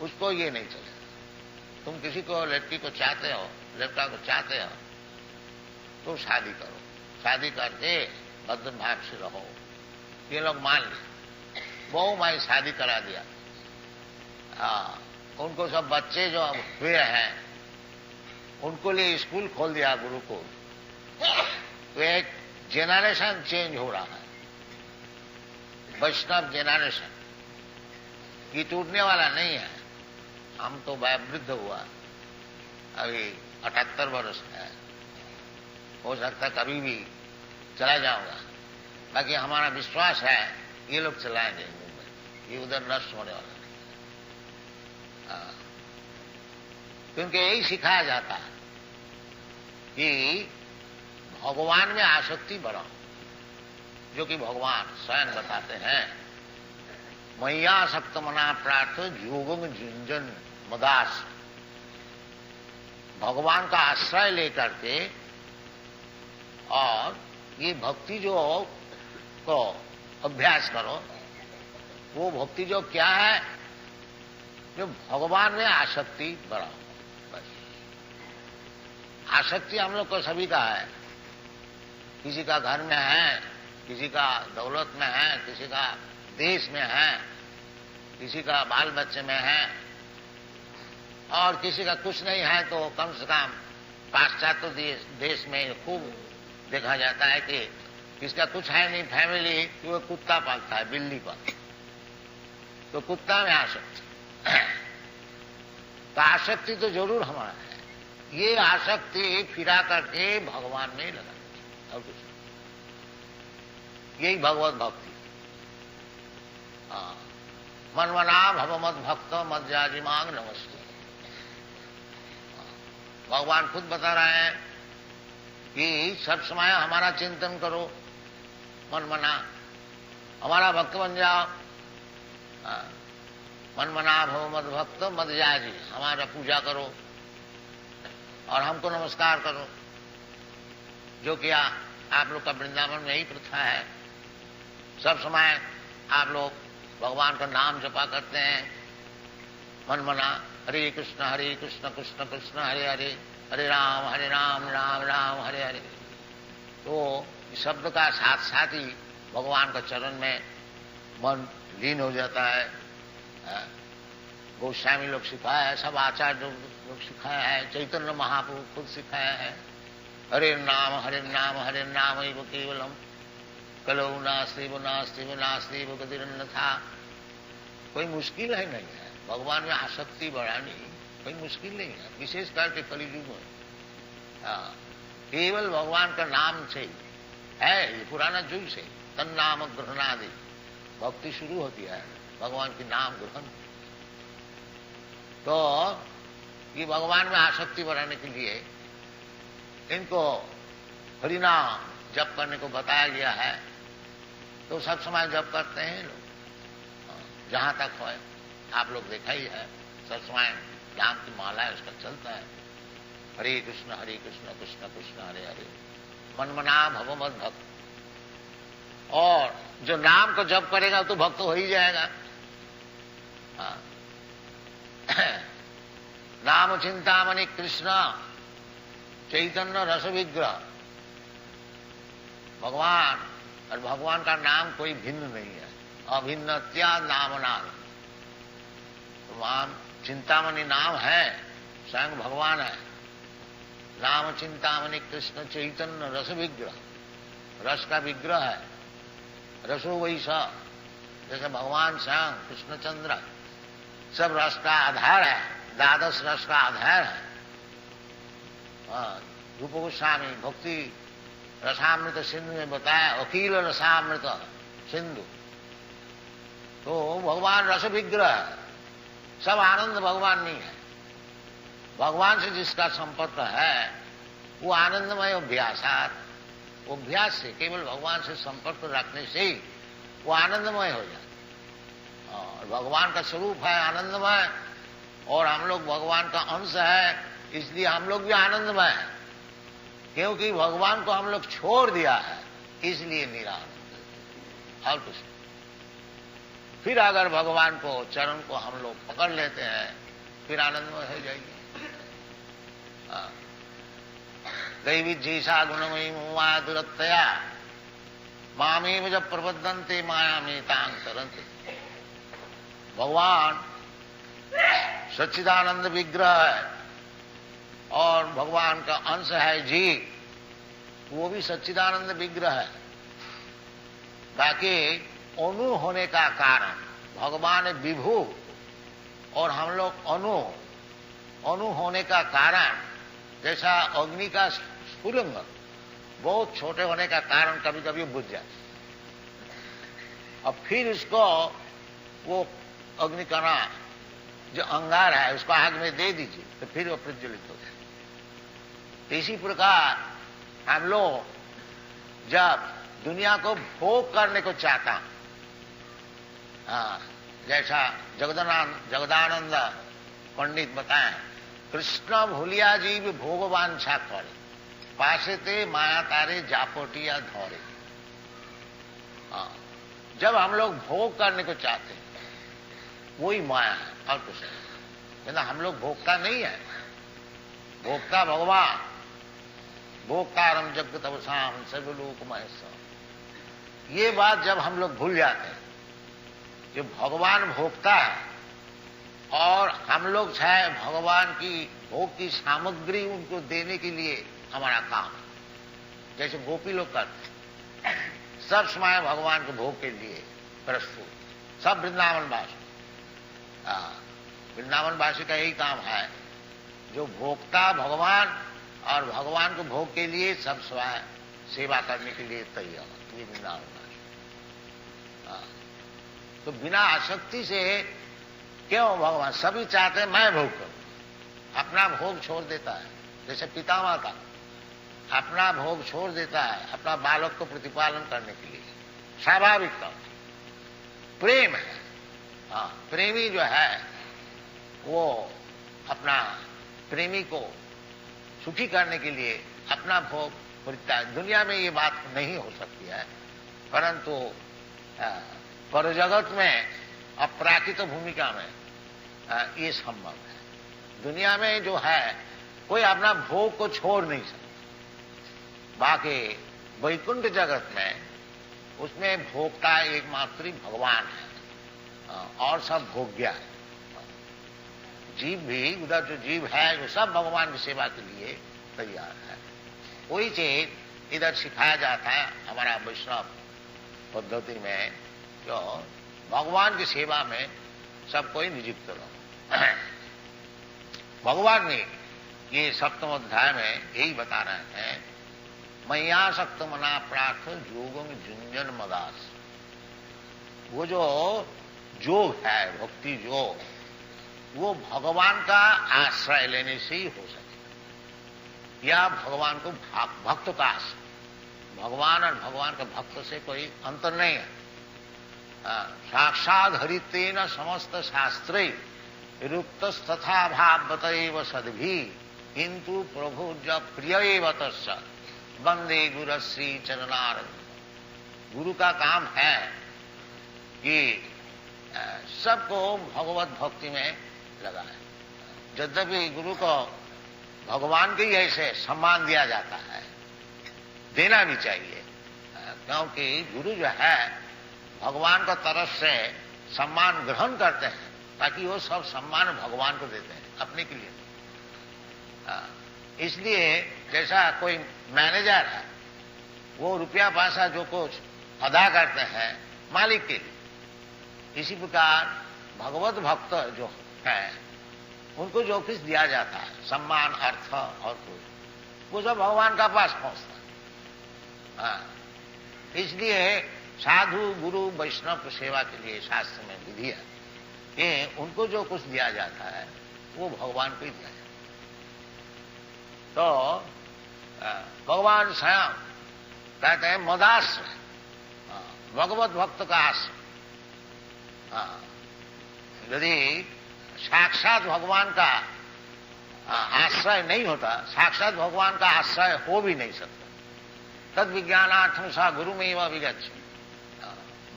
उसको ये नहीं चलेगा। तुम किसी को लड़की को चाहते हो, लड़का को चाहते हो तो शादी करो, शादी करके भद्र भाव से रहो। ये लोग मान लिए, बहु माई शादी करा दिया। उनको सब बच्चे जो हुए हैं उनको लिए स्कूल खोल दिया, गुरुकुल। तो एक जेनरेशन चेंज हो रहा है, वैष्णव जेनरेशन। ये टूटने वाला नहीं है। हम तो वृद्ध हुआ, अभी 78 वर्ष है, हो सकता है कभी भी चला जाऊंगा। बाकी हमारा विश्वास है ये लोग चलाएंगे मुंबई, ये उधर नष्ट होने वाला नहीं। क्योंकि यही सिखाया जाता है कि भगवान में आसक्ति बढ़ाओ, जो कि भगवान स्वयं बताते हैं, मैया सक्त मना प्रार्थ योगम झुंझन मदास। भगवान का आश्रय लेकर के और ये भक्ति जो को अभ्यास करो, वो भक्ति जो क्या है, जो भगवान में आसक्ति बढ़ाओ। बस आसक्ति हम लोग को सभी का है। किसी का घर में है, किसी का दौलत में है, किसी का देश में है, किसी का बाल बच्चे में है, और किसी का कुछ नहीं है तो कम से कम पाश्चात्य देश में खूब देखा जाता है कि किसका कुछ है नहीं फैमिली, वो कुत्ता पालता है, बिल्ली पालता है, तो कुत्ता में आसक्ति। तो आसक्ति तो जरूर हमारा है। ये आसक्ति फिरा करके भगवान में ही लगा और कुछ, यही भगवत भक्ति। मनमना भव मद भक्त मद जाजिमांग नमस्ते। भगवान खुद बता रहे हैं कि सब समय हमारा चिंतन करो, मनमना हमारा भक्त बन जाओ। मनमना भव मद भक्त मद जाजी, हमारा पूजा करो और हमको नमस्कार करो, जो कि आप लोग का वृंदावन में यही प्रथा है। सब समय आप लोग भगवान का नाम जपा करते हैं, मनमना हरे कृष्ण कृष्ण कृष्ण हरे हरे, हरे राम राम राम हरे हरे। तो इस शब्द का साथ साथ ही भगवान का चरण में मन लीन हो जाता है। गोस्वामी लोग सिखाया है, सब आचार्य लोग सिखाया है, चैतन्य महाप्रभु खुद सिखाया है। हरे नाम हरे नाम एव केवलम कलौ नास्ति गतिरन्न था। कोई मुश्किल है नहीं है, भगवान में आसक्ति बढ़ानी कोई मुश्किल नहीं है, विशेष करके कलियुग में। केवल भगवान का नाम से है, ये पुराना युग से तन नाम ग्रहणादि भक्ति शुरू होती है, भगवान की नाम ग्रहण। तो ये भगवान में आसक्ति बढ़ाने के लिए इनको हरिनाम जप करने को बताया गया है। तो सब समय जप करते हैं लोग, जहां तक हो आप लोग देखा ही है, सब समय नाम की माला है उसका चलता है। हरे कृष्ण कृष्ण कृष्ण हरे हरे, मनमना भव मद भक्त। और जो नाम को जप करेगा तो भक्त हो ही जाएगा। नाम चिंतामणि कृष्ण चैतन्य रस विग्रह। भगवान और भगवान का नाम कोई भिन्न नहीं है, अभिन्नत्या नाम नाम। भगवान चिंतामणि नाम है, स्वयं भगवान है। नाम चिंतामणि कृष्ण चैतन्य रस विग्रह, रस का विग्रह है। रसो वैसा, जैसे भगवान स्वयं कृष्णचंद्र सब रस का आधार है, द्वादश रस का आधार है। रूप गोस्वामी भक्ति रसामृत सिंधु में बताया, अखिल रसामृत सिंधु। तो भगवान रस विग्रह है, सब आनंद भगवान नहीं है। भगवान से जिसका संपर्क है वो आनंदमय अभ्यासात, वो अभ्यास से केवल भगवान से संपर्क रखने से ही वो आनंदमय हो जाता। और भगवान का स्वरूप है आनंदमय, और हम लोग भगवान का अंश है, इसलिए हम लोग भी आनंदमय हैं। क्योंकि भगवान को हम लोग छोड़ दिया है, इसलिए निरानंद। और कुछ फिर अगर भगवान को चरण को हम लोग पकड़ लेते हैं, फिर आनंदमय हो जाएंगे। दैवी जैसा गुणमयी मुआ दुरत्तया मामेव जब प्रबद्धन्ते माया में तांग तरंते। भगवान सच्चिदानंद विग्रह है और भगवान का अंश है जीव, वो भी सच्चिदानंद विग्रह है। बाकी अणु होने का कारण, भगवान विभु और हम लोग अणु होने का कारण, जैसा अग्नि का स्फुलिंग बहुत छोटे होने का कारण कभी कभी बुझ जाए, अब फिर इसको वो अग्नि का जो अंगार है उसको आग में दे दीजिए तो फिर वो प्रज्वलित हो जाए। तो इसी प्रकार हम लोग जब दुनिया को भोग करने को चाहता, जैसा जगदानंद पंडित बताएं, कृष्ण भूलिया जीव भोगवांछा करे, पासे ते माया तारे जापोटिया धौरे। जब हम लोग भोग करने को चाहते हैं वही माया है और कुछ नहीं। हम लोग भोगता नहीं है, भोगता भगवान। भोक्तारम जग तपसाम सर्वलोक महेश्वर। ये बात जब हम लोग भूल जाते हैं, जो भगवान भोगता है और हम लोग चाहे भगवान की भोग की सामग्री उनको देने के लिए हमारा काम, जैसे गोपी लोग करते हैं, सब समय भगवान के भोग के लिए प्रस्तुत, सब वृंदावनवासी। वृंदावनवासी का यही काम है, जो भोगता भगवान और भगवान को भोग के लिए सब स्वयं सेवा करने के लिए तैयार, ये वृंदावनवासी। तो बिना आसक्ति से क्यों भगवान, सभी चाहते हैं मैं भोग करूं, अपना भोग छोड़ देता है। जैसे पितामह का अपना भोग छोड़ देता है अपना बालक को प्रतिपालन करने के लिए, स्वाभाविक तौर प्रेम है। प्रेमी जो है वो अपना प्रेमी को सुखी करने के लिए अपना भोग परित्याग है। दुनिया में ये बात नहीं हो सकती है, परंतु पर जगत में अपराकृत भूमिका में ये संभव है। दुनिया में जो है कोई अपना भोग को छोड़ नहीं सकता। बाकी वैकुंठ जगत में उसमें भोगता एकमात्र भगवान है और सब भोग्य है। जीव भी, उधर जो जीव है वो सब भगवान की सेवा के लिए तैयार है। वही चीज इधर सिखाया जाता है हमारा वैष्णव पद्धति में, जो भगवान की सेवा में सब कोई नियुक्त रहो। भगवान ने ये सप्तम अध्याय में यही बता रहे हैं, मैया सक्त मना प्रार्थ योगम झुंझन मदास। वो जो योग है, भक्ति योग, वो भगवान का आश्रय लेने से ही हो सके, या भगवान को भक्त का आश्रय। भगवान और भगवान के भक्त से कोई अंतर नहीं है। साक्षात हरितेन समस्त शास्त्रे रुक्त तथा भावतैव सद्भि किंतु प्रभु जब प्रिय तस्य वंदे गुरु श्री चरणारविंद। गुरु का काम है कि सबको भगवत भक्ति में लगाए। यद्यपि गुरु को भगवान के ही ऐसे सम्मान दिया जाता है, देना भी चाहिए, क्योंकि गुरु जो है भगवान का तरफ से सम्मान ग्रहण करते हैं, ताकि वो सब सम्मान भगवान को देते हैं, अपने के लिए। इसलिए जैसा कोई मैनेजर है, वो रुपया पैसा जो कुछ अदा करते हैं मालिक के लिए, इसी प्रकार भगवत भक्त जो है उनको जो कुछ दिया जाता है, सम्मान, अर्थ और कुछ, वो सब भगवान का पास पहुंचता है। इसलिए साधु गुरु वैष्णव की सेवा के लिए शास्त्र में विधि है कि उनको जो कुछ दिया जाता है वो भगवान को ही दिया जाता है। तो भगवान स्वयं कहते हैं मदाश्रय, भगवत भक्त का आश्रय। यदि साक्षात भगवान का आश्रय नहीं होता, साक्षात भगवान का आश्रय हो भी नहीं सकता। तद विज्ञानार्थम सा गुरु में वह विगच्छ,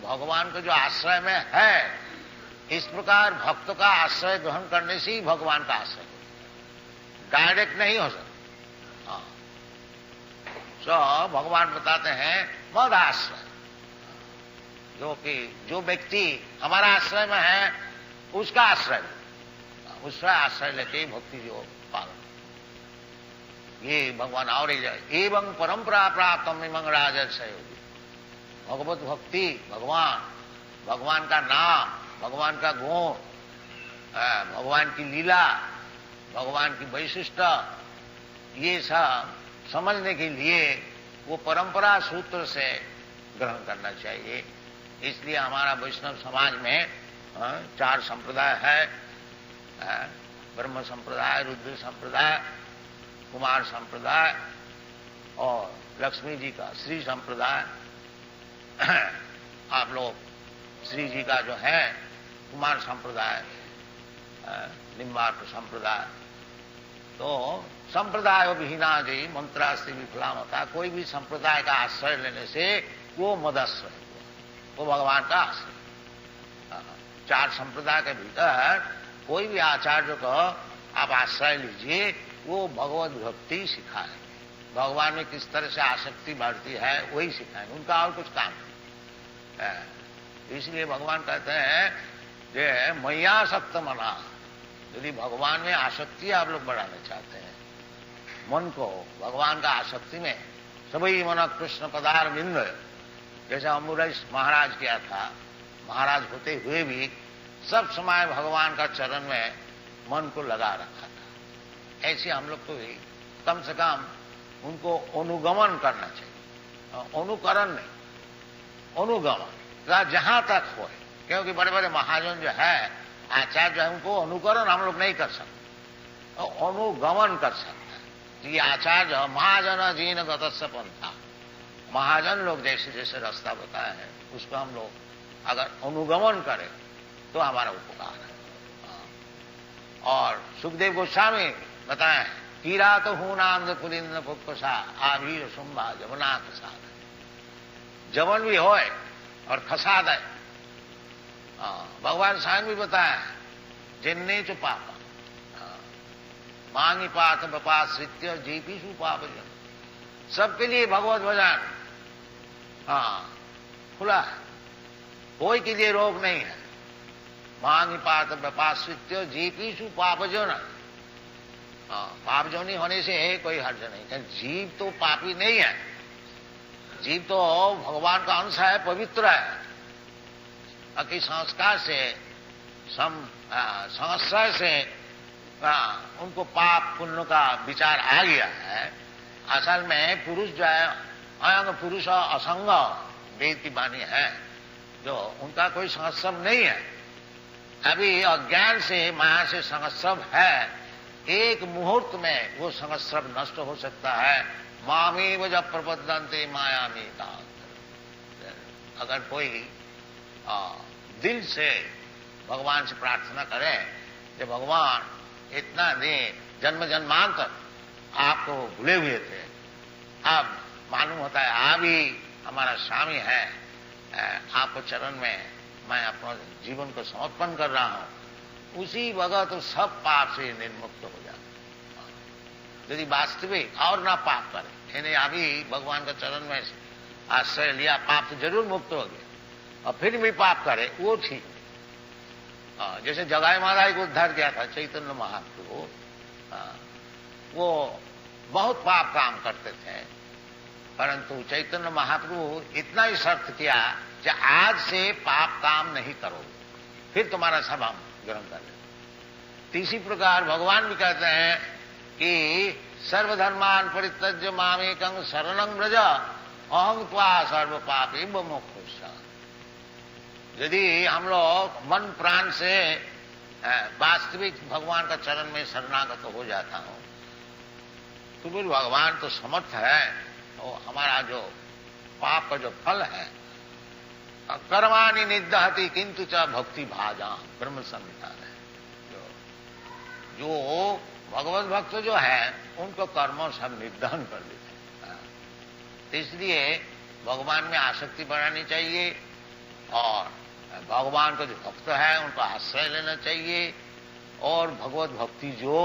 भगवान को जो आश्रय में है, इस प्रकार भक्त का आश्रय ग्रहण करने से ही भगवान का आश्रय डायरेक्ट नहीं हो सकता। तो भगवान बताते हैं मद आश्रय, जो व्यक्ति हमारा आश्रय में है उसका आश्रय, उसका आश्रय लेके ही भक्ति जो पालन, ये भगवान और एवं परंपरा प्राप्त इमं राजर्षय होगी। भगवत भक्ति, भगवान का नाम, भगवान का गुण, भगवान की लीला, भगवान की वैशिष्ट, ये सब समझने के लिए वो परंपरा सूत्र से ग्रहण करना चाहिए। इसलिए हमारा वैष्णव समाज में 4 संप्रदाय है, ब्रह्म संप्रदाय, रुद्र संप्रदाय, कुमार संप्रदाय और लक्ष्मी जी का श्री संप्रदाय। आप लोग श्री जी का जो है कुमार संप्रदाय, निम्बार्क संप्रदाय। तो संप्रदाय विहीना जी मंत्रास्ति विफलामता, कोई भी संप्रदाय का आश्रय लेने से वो मदाश्रय, वो भगवान का आश्रय। 4 संप्रदाय के भीतर कोई भी आचार्य को आप आश्रय लीजिए, वो भगवत भक्ति सिखाएंगे, भगवान में किस तरह से आसक्ति बढ़ती है वही सिखाएंगे, उनका और कुछ काम नहीं। इसलिए भगवान कहते हैं कि मैया सक्त मना, यदि भगवान में आसक्ति आप लोग बढ़ाना चाहते हैं, मन को भगवान का आसक्ति में, सभी मन कृष्ण पदार बिंद, जैसा अम्बुरेश महाराज किया था, महाराज होते हुए भी सब समय भगवान का चरण में मन को लगा रखा था। ऐसे हम लोग को भी कम से कम उनको अनुगमन करना चाहिए, अनुकरण नहीं, अनुगमन जहां तक हो। क्योंकि बड़े बड़े महाजन जो है, आचार्य जो है, उनको अनुकरण हम लोग नहीं कर सकते, अनुगमन कर सकते हैं। ये आचार्य महाजन जीन गतस्य पंथा, महाजन लोग जैसे जैसे रास्ता बताए हैं उसको हम लोग अगर अनुगमन करें तो हमारा उपकार है। और सुखदेव गोस्वामी बताए, कीरा तो हूं नाम पुलिंद पुष्पसा आभीर शुंभा जमुना खसाद, जवन भी होए और खसाद है। भगवान स्वयं भी बताया, जिन्ने चो पापा मांगी पाथ बपाश्रित्य जीपीसु पाप जन, सबके लिए भगवत भजन खुला है, कोई के लिए रोग नहीं है। मांगी पाथ बपाश्रित्य जीपीसु पापजन, पापजनी होने से कोई हर्ज नहीं, जीव तो पापी नहीं है, जीव तो भगवान का अंश है, पवित्र है। कि संस्कार से संस्कार से उनको पाप पुण्य का विचार आ गया है। असल में पुरुष जो है, अयंग पुरुष असंग वेद की वाणी है, जो उनका कोई संस्कृत नहीं है। अभी अज्ञान से माया से संस्कृत है, एक मुहूर्त में वो संस्कृत नष्ट हो सकता है। मामी वज प्रबद्धन्ते माया में, अगर कोई दिल से भगवान से प्रार्थना करें कि भगवान इतना दिन जन्म जन्मांतर आपको भूले हुए थे, अब मालूम होता है आप ही हमारा स्वामी है, आपको चरण में मैं अपना जीवन को समर्पण कर रहा हूं, उसी वक्त तो सब पाप से निर्मुक्त हो जाता। यदि वास्तविक और ना पाप करे, यानी अभी भगवान का चरण में आश्रय लिया, पाप तो जरूर मुक्त हो गया, और फिर भी पाप करे वो ठीक। जैसे जगाई माधाई को उद्धार किया था चैतन्य महाप्रभु, वो बहुत पाप काम करते थे, परंतु चैतन्य महाप्रभु इतना ही शर्त किया कि आज से पाप काम नहीं करो, फिर तुम्हारा सब हम ग्रहण कर लेंगे। इसी प्रकार भगवान भी कहते हैं कि सर्वधर्मान परित्यज्य मामेकं शरणं व्रज अहं त्वा सर्व पापी मोक्षयिष्यामि। यदि हम लोग मन प्राण से वास्तविक भगवान का चरण में शरणागत हो जाता हूं, तो फिर भगवान तो समर्थ है, और हमारा जो पाप का जो फल है, कर्माणि निदहति किंतु च भक्ति भाजा, ब्रह्म संहिता है, जो जो भगवत भक्त जो है उनको कर्म सब निर्धारण कर देते हैं। तो इसलिए भगवान में आसक्ति बढ़ानी चाहिए और भगवान का जो भक्त है उनको आश्रय लेना चाहिए। और भगवत भक्ति जो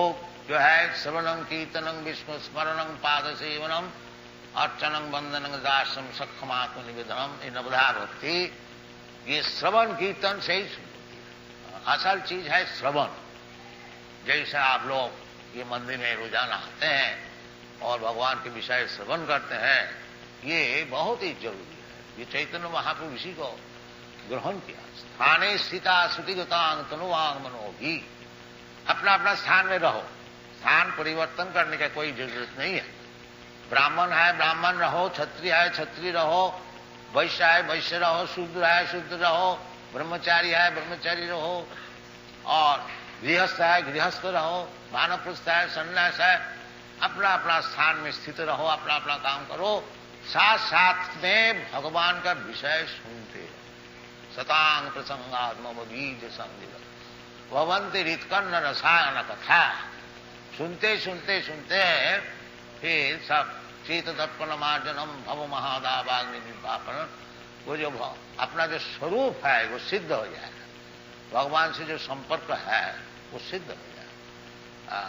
है श्रवणं कीर्तनं विष्णु स्मरणं पाद सेवनम अर्चनं वंदनं दासम सक्षमात्म निवेदनम, ये नवधा भक्ति, ये श्रवण कीर्तन से ही असल चीज है श्रवण। जैसे आप लोग ये मंदिर में रोजाना आते हैं और भगवान के विषय श्रवण करते हैं, ये बहुत ही जरूरी है। ये चैतन्य महाप्रभु इसी को ग्रहण किया। स्थाने स्थिता श्रुतिगतांग तनुवांग मनोभी, अपना अपना स्थान में रहो, स्थान परिवर्तन करने का कोई जरूरत नहीं है। ब्राह्मण है ब्राह्मण रहो, क्षत्रिय है क्षत्रिय रहो, वैश्य है वैश्य रहो, शूद्र है शूद्र रहो, ब्रह्मचारी है ब्रह्मचारी रहो, और गृहस्थ है गृहस्थ रहो, वानप्रस्थ है सन्यास है, अपना अपना स्थान में स्थित रहो, अपना अपना काम करो, साथ साथ में भगवान का विषय सुनते रहो। सतांग प्रसंगात्म बीज संदिल भवंती रितकर्ण रसायन कथा, सुनते सुनते सुनते फिर सब चेत दर्पण मार्जनम भव महादावाग्नि निर्वापन, वो जो अपना जो स्वरूप है वो सिद्ध हो जाएगा, भगवान से जो संपर्क है वो सिद्ध हो जाएगा।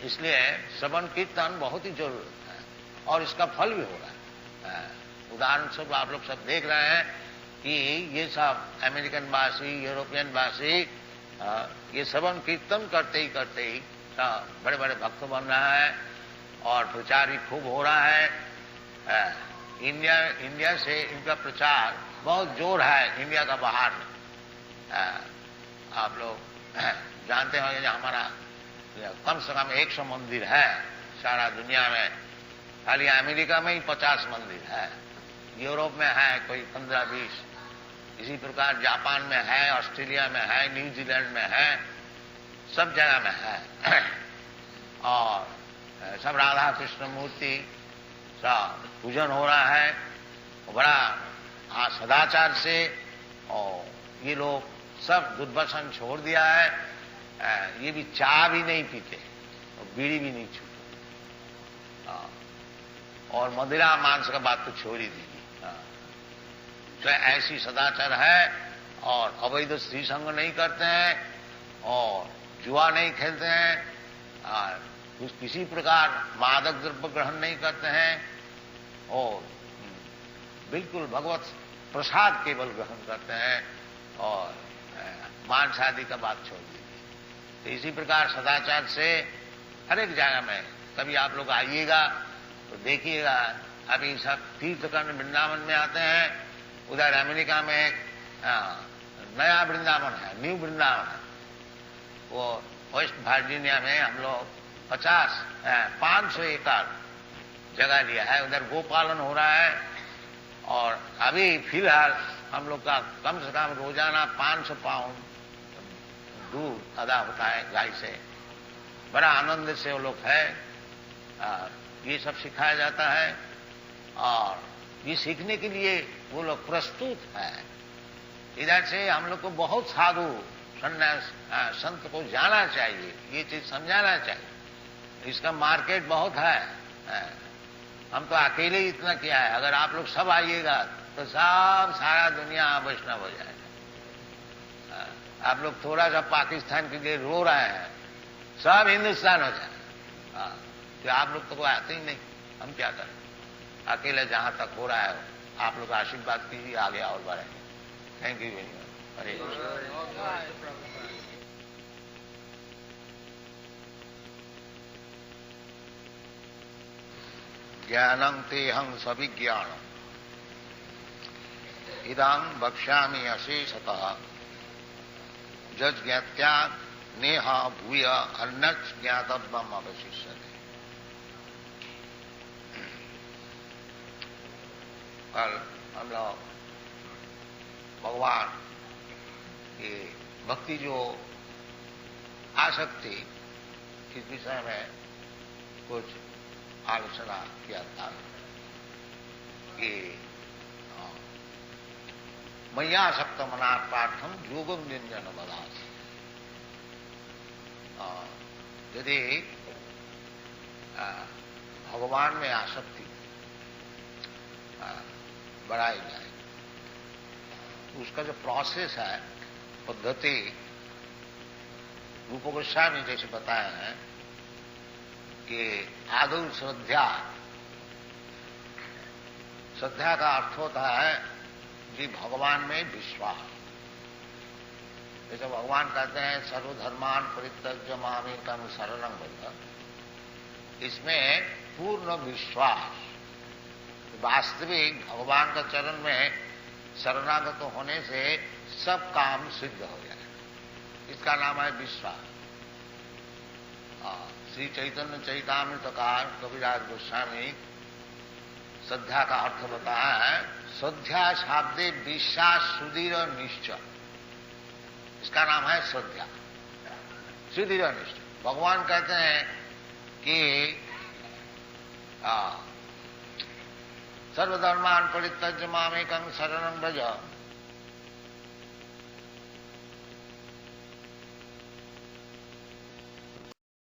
इसलिए श्रवण कीर्तन बहुत ही जरूरत है और इसका फल भी हो रहा है। उदाहरण स्वरूप आप लोग सब देख रहे हैं कि ये सब अमेरिकन वासी यूरोपियन वासी ये श्रवण कीर्तन करते ही बड़े बड़े भक्त बन रहा है और प्रचार भी खूब हो रहा है। इंडिया से इनका प्रचार बहुत जोर है इंडिया का बाहर में। आप लोग जानते होंगे कि हमारा कम से कम 100 मंदिर है सारा दुनिया में, खाली अमेरिका में ही 50 मंदिर है, यूरोप में है कोई 15-20, इसी प्रकार जापान में है, ऑस्ट्रेलिया में है, न्यूजीलैंड में है, सब जगह में है। और सब राधा कृष्ण मूर्ति सब पूजन हो रहा है बड़ा सदाचार से, और ये लोग सब दुर्व्यसन छोड़ दिया है। ये भी चाय भी नहीं पीते और बीड़ी भी नहीं छूते और मदिरा मांस का बात तो छोड़ ही दीजिए। तो ऐसी सदाचार है और अवैध स्त्री संग नहीं करते हैं और जुआ नहीं खेलते हैं और किसी प्रकार मादक द्रव्य ग्रहण नहीं करते हैं और बिल्कुल भगवत प्रसाद केवल ग्रहण करते हैं और मांस आदि का बात छोड़ दीजिए। तो इसी प्रकार सदाचार से हर एक जगह में कभी आप लोग आइएगा तो देखिएगा। अभी सब तीर्थकर्ण वृंदावन में आते हैं, उधर अमेरिका में एक नया वृंदावन है, न्यू वृंदावन है, वो वेस्ट वर्जीनिया में हम लोग 500 एकड़ जगह लिया है, उधर गोपालन हो रहा है। और अभी फिलहाल हम लोग का कम से कम रोजाना 500 पाउंड दूध अदा होता है गाय से। बड़ा आनंद से वो लोग है, ये सब सिखाया जाता है और ये सीखने के लिए वो लोग प्रस्तुत है। इधर से हम लोग को बहुत साधु सन्यास संत को जाना चाहिए, ये चीज समझाना चाहिए। इसका मार्केट बहुत है, हम तो अकेले ही इतना किया है। अगर आप लोग सब आइएगा तो सब सारा दुनिया वैष्णव हो जाएगा। आप लोग थोड़ा सा पाकिस्तान के लिए रो रहे हैं, सब हिंदुस्तान हो जाएगा। तो आप लोग तो कोई आते ही नहीं, हम क्या करें? अकेले जहां तक हो रहा है आप लोग आशीर्वाद कीजिए, आगे और बढ़ेंगे। Thank you very much. Hare Krishna. ज्ञानं तेहं सविज्ञानम् इदं वक्ष्यामि अशेषतः जज्ञात्या नेह भूय अन्यच् ज्ञातव्यम् अवशिष्यते। कल हम लोग भगवान की भक्ति जो आसक्ति इस विषय में कुछ आलोचना किया था कि मय्यासक्त मना पाठम योगम निंजन बलास। यदि भगवान में आसक्ति बढ़ाई जाए, उसका जो प्रोसेस है, पद्धति, रूप गोस्वामी जैसे बताए हैं कि आदौ श्रद्धा का अर्थ होता है जी भगवान में विश्वास। जैसे भगवान कहते हैं सर्वधर्मान परित्यज्य मामेकं शरणं व्रज, इसमें पूर्ण विश्वास, वास्तविक भगवान का चरण में शरणागत होने से सब काम सिद्ध हो जाए, इसका नाम है विश्वास। श्री चैतन्य चैतामृत का कविराज गोस्वामी श्रद्धा का अर्थ बताया है, श्रद्धा शाब्दे विश्वास सुदृढ़ निश्चय, इसका नाम है श्रद्धा, सुदृढ़ निश्चय। भगवान कहते हैं कि सर्वधर्मान परित्यज्य मामेकं शरणं व्रज,